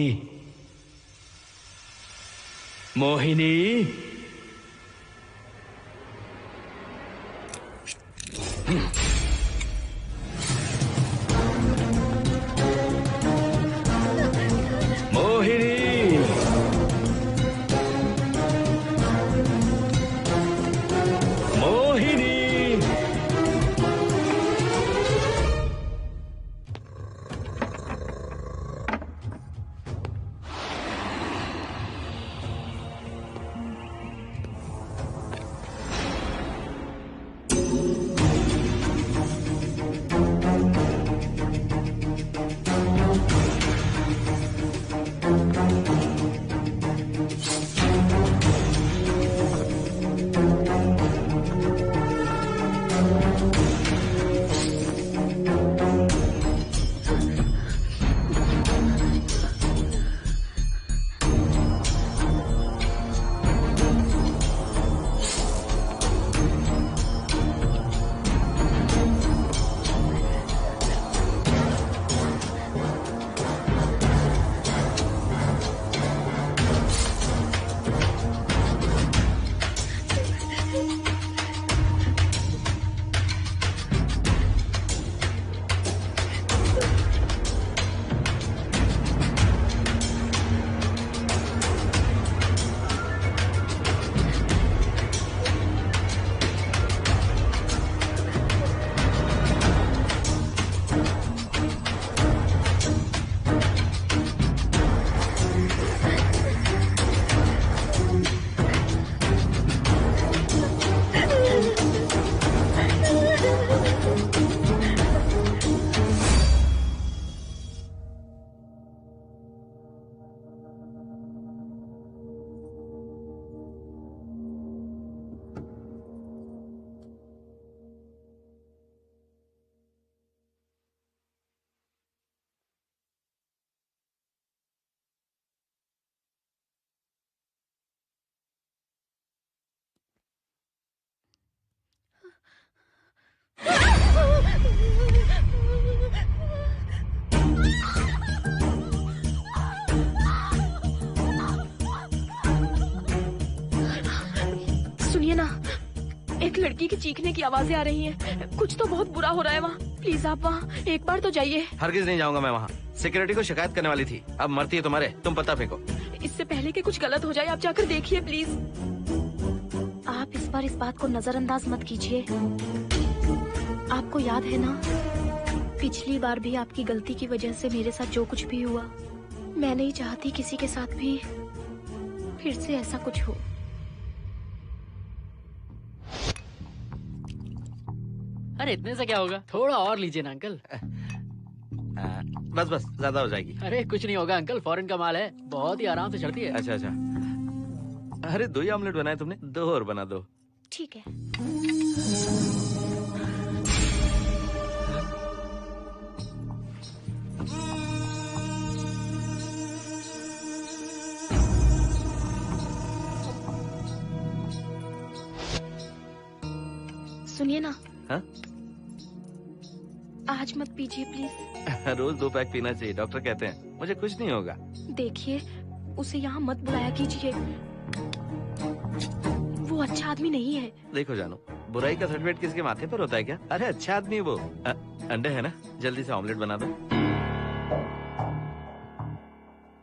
मोहिनी। सुनिए ना, एक लड़की की चीखने की आवाजें आ रही हैं। कुछ तो बहुत बुरा हो रहा है वहाँ। प्लीज आप वहाँ एक बार तो जाइए। हरगिज नहीं जाऊंगा मैं वहाँ। सिक्योरिटी को शिकायत करने वाली थी, अब मरती है तुम्हारे, तुम पता फेंको। इससे पहले कि कुछ गलत हो जाए, आप जाकर देखिए प्लीज। आप इस बार इस बात को नजरअंदाज मत कीजिए। आपको याद है ना, पिछली बार भी आपकी गलती की वजह से मेरे साथ जो कुछ भी हुआ, मैं नहीं चाहती किसी के साथ भी फिर से ऐसा कुछ हो। अरे इतने से क्या होगा, थोड़ा और लीजिए ना अंकल। बस बस, ज्यादा हो जाएगी। अरे कुछ नहीं होगा अंकल, फॉरेन का माल है, बहुत ही आराम से चढ़ती है। अच्छा अच्छा। अरे 2 ही ऑमलेट बनाए तुमने, 2 और बना दो। ठीक है। सुनिए ना, हाँ? आज मत पीजिए प्लीज। रोज 2 पैक पीना चाहिए, डॉक्टर कहते हैं। मुझे कुछ नहीं होगा। देखिए, उसे यहाँ मत बुलाया कीजिए, वो अच्छा आदमी नहीं है। देखो जानू, बुराई का सर्टिफिकेट किसके माथे पर होता है क्या? अरे अच्छा आदमी है वो। अंडे है ना, जल्दी से ऑमलेट बना दो।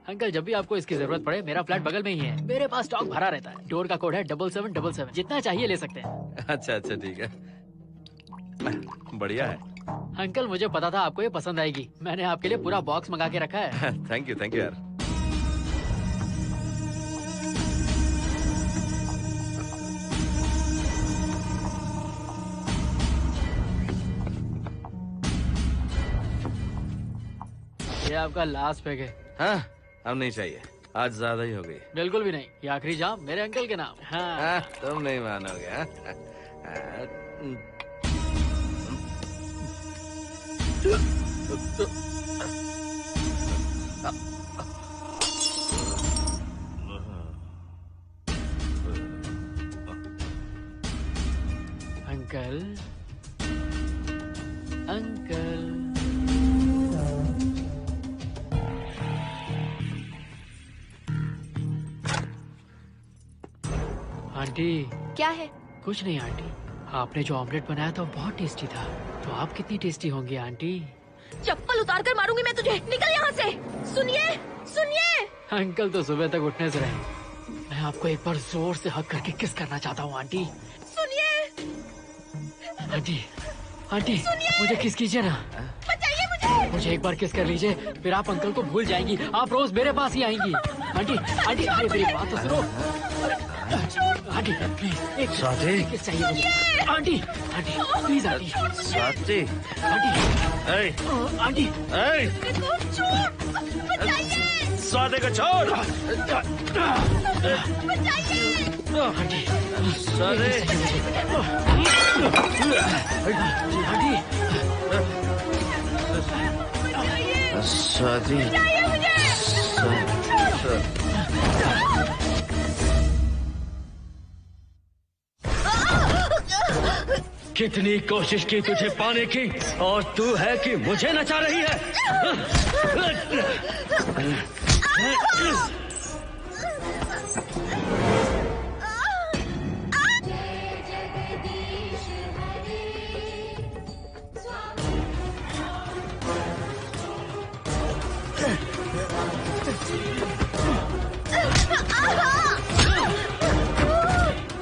अंकल, जब भी आपको इसकी जरूरत पड़े, मेरा फ्लैट बगल में ही है। मेरे पास स्टॉक भरा रहता है। डोर का कोड है 7777। जितना चाहिए ले सकते हैं। अच्छा अच्छा, ठीक है, बढ़िया है। अंकल, मुझे पता था आपको ये पसंद आएगी। मैंने आपके लिए पूरा बॉक्स मंगा के रखा है। थैंक यू यार। ये आपका लास्ट पैक है। हाँ, अब नहीं चाहिए, आज ज्यादा ही हो गई। बिल्कुल भी नहीं, ये आखिरी जाम मेरे अंकल के नाम। हाँ। तुम नहीं मानोगे। Uncle, uncle, aunty. क्या है? कुछ नहीं आंटी, आपने जो ऑमलेट बनाया था वो बहुत टेस्टी था। तो आप कितनी टेस्टी होंगी आंटी? चप्पल उतार कर मारूंगी मैं तुझे। निकल यहाँ से। सुनिए, सुनिए। अंकल तो सुबह तक उठने से रहे। मैं आपको एक बार जोर से हक करके किस करना चाहता हूँ आंटी। सुनिए। आंटी, आंटी, मुझे किस कीजिए ना। बचाइए मुझे एक बार किस कर लीजिए, फिर आप अंकल को भूल जाएंगी। आप रोज मेरे पास ही आएंगी। आंटी, आंटी, अरे मेरी बात तो सुनो। आंटी प्लीज, एक किस चाहिए मुझे। Aunty, aunty please, aunty. Swati, aunty, aunty, Swati को छोड़। आंटी, स्वाति, स्वाति, कितनी कोशिश की तुझे पाने की, और तू है कि मुझे नचा रही है।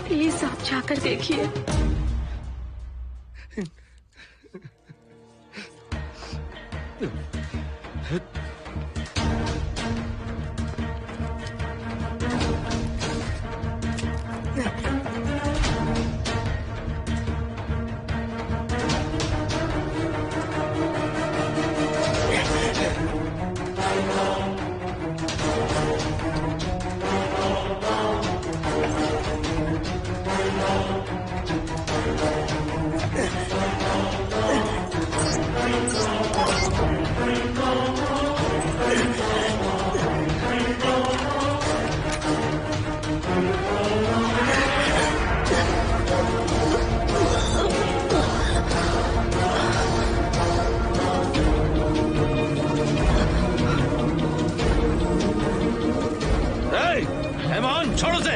प्लीज आप जाकर देखिए। छोड़ो उसे।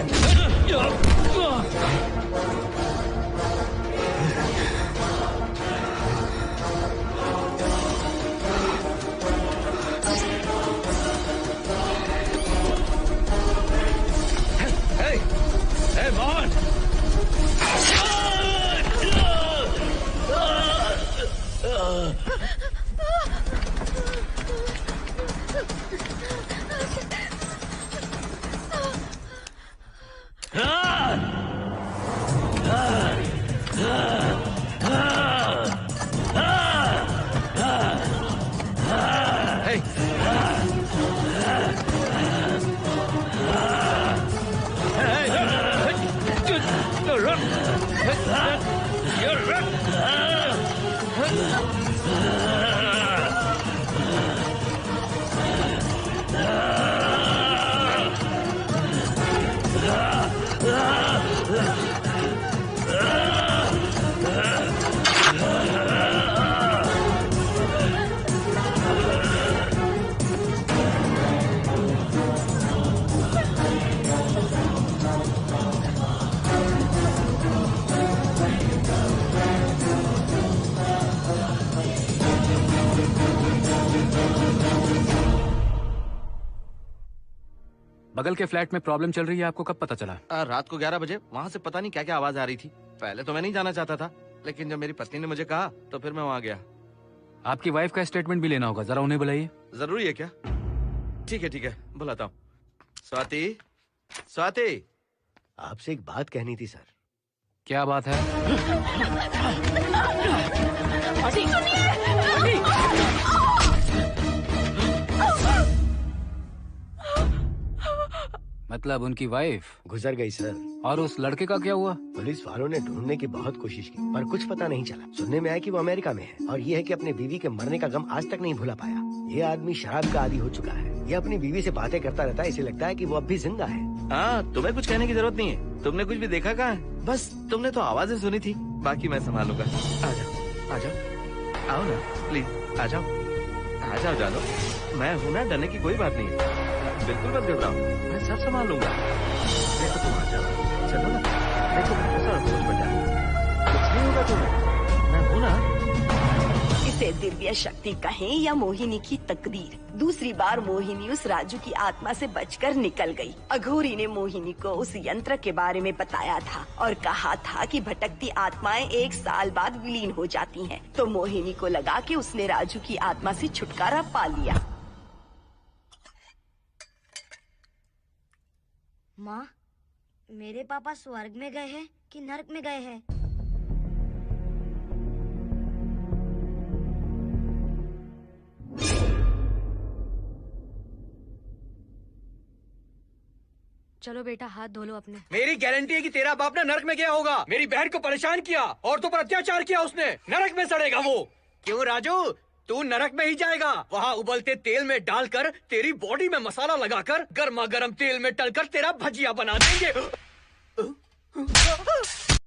Hey, Mon! बगल के फ्लैट में प्रॉब्लम चल रही है, आपको कब पता चला? रात को 11 बजे वहाँ से पता नहीं क्या क्या आवाज आ रही थी। पहले तो मैं नहीं जाना चाहता था, लेकिन जब मेरी पत्नी ने मुझे कहा तो फिर मैं वहाँ गया। आपकी वाइफ का स्टेटमेंट भी लेना होगा, जरा उन्हें बुलाइए। जरूरी है क्या? ठीक है, बुलाता हूँ। स्वाति, स्वाति, आपसे एक बात कहनी थी सर। क्या बात है? मतलब उनकी वाइफ गुजर गई सर। और उस लड़के का क्या हुआ? पुलिस वालों ने ढूंढने की बहुत कोशिश की पर कुछ पता नहीं चला। सुनने में आया कि वो अमेरिका में है और ये है कि अपने बीवी के मरने का गम आज तक नहीं भुला पाया। ये आदमी शराब का आदी हो चुका है। ये अपनी बीवी से बातें करता रहता है, इसे लगता है कि वो अब भी जिंदा है। हाँ, तुम्हें कुछ कहने की जरूरत नहीं है। तुमने कुछ भी देखा कहाँ है? बस तुमने तो आवाजें सुनी थी, बाकी मैं संभालूंगा। आ जाओ, आओ ना प्लीज, आ जाओ जानो। मैं हूँ ना, डरने की कोई बात नहीं है। बिल्कुल मत घबराओ, मैं सब संभाल लूंगा। देखो तुम आ जाओ, चलो ना। देखो कुछ नहीं होगा तुम्हें, मैं हूँ ना। इसे दिव्य शक्ति कहें या मोहिनी की तकदीर, दूसरी बार मोहिनी उस राजू की आत्मा से बचकर निकल गई। अघोरी ने मोहिनी को उस यंत्र के बारे में बताया था और कहा था कि भटकती आत्माएं 1 साल बाद विलीन हो जाती हैं। तो मोहिनी को लगा कि उसने राजू की आत्मा से छुटकारा पा लिया। माँ, मेरे पापा स्वर्ग में गए हैं कि नरक में गए हैं? चलो बेटा, हाथ धो लो अपने। मेरी गारंटी है कि तेरा बाप ना नरक में गया होगा। मेरी बहन को परेशान किया, औरतों पर अत्याचार किया उसने। नरक में सड़ेगा वो। क्यों राजू, तू नरक में ही जाएगा। वहाँ उबलते तेल में डालकर तेरी बॉडी में मसाला लगाकर गर्मा गर्म तेल में तलकर तेरा भजिया बना देंगे।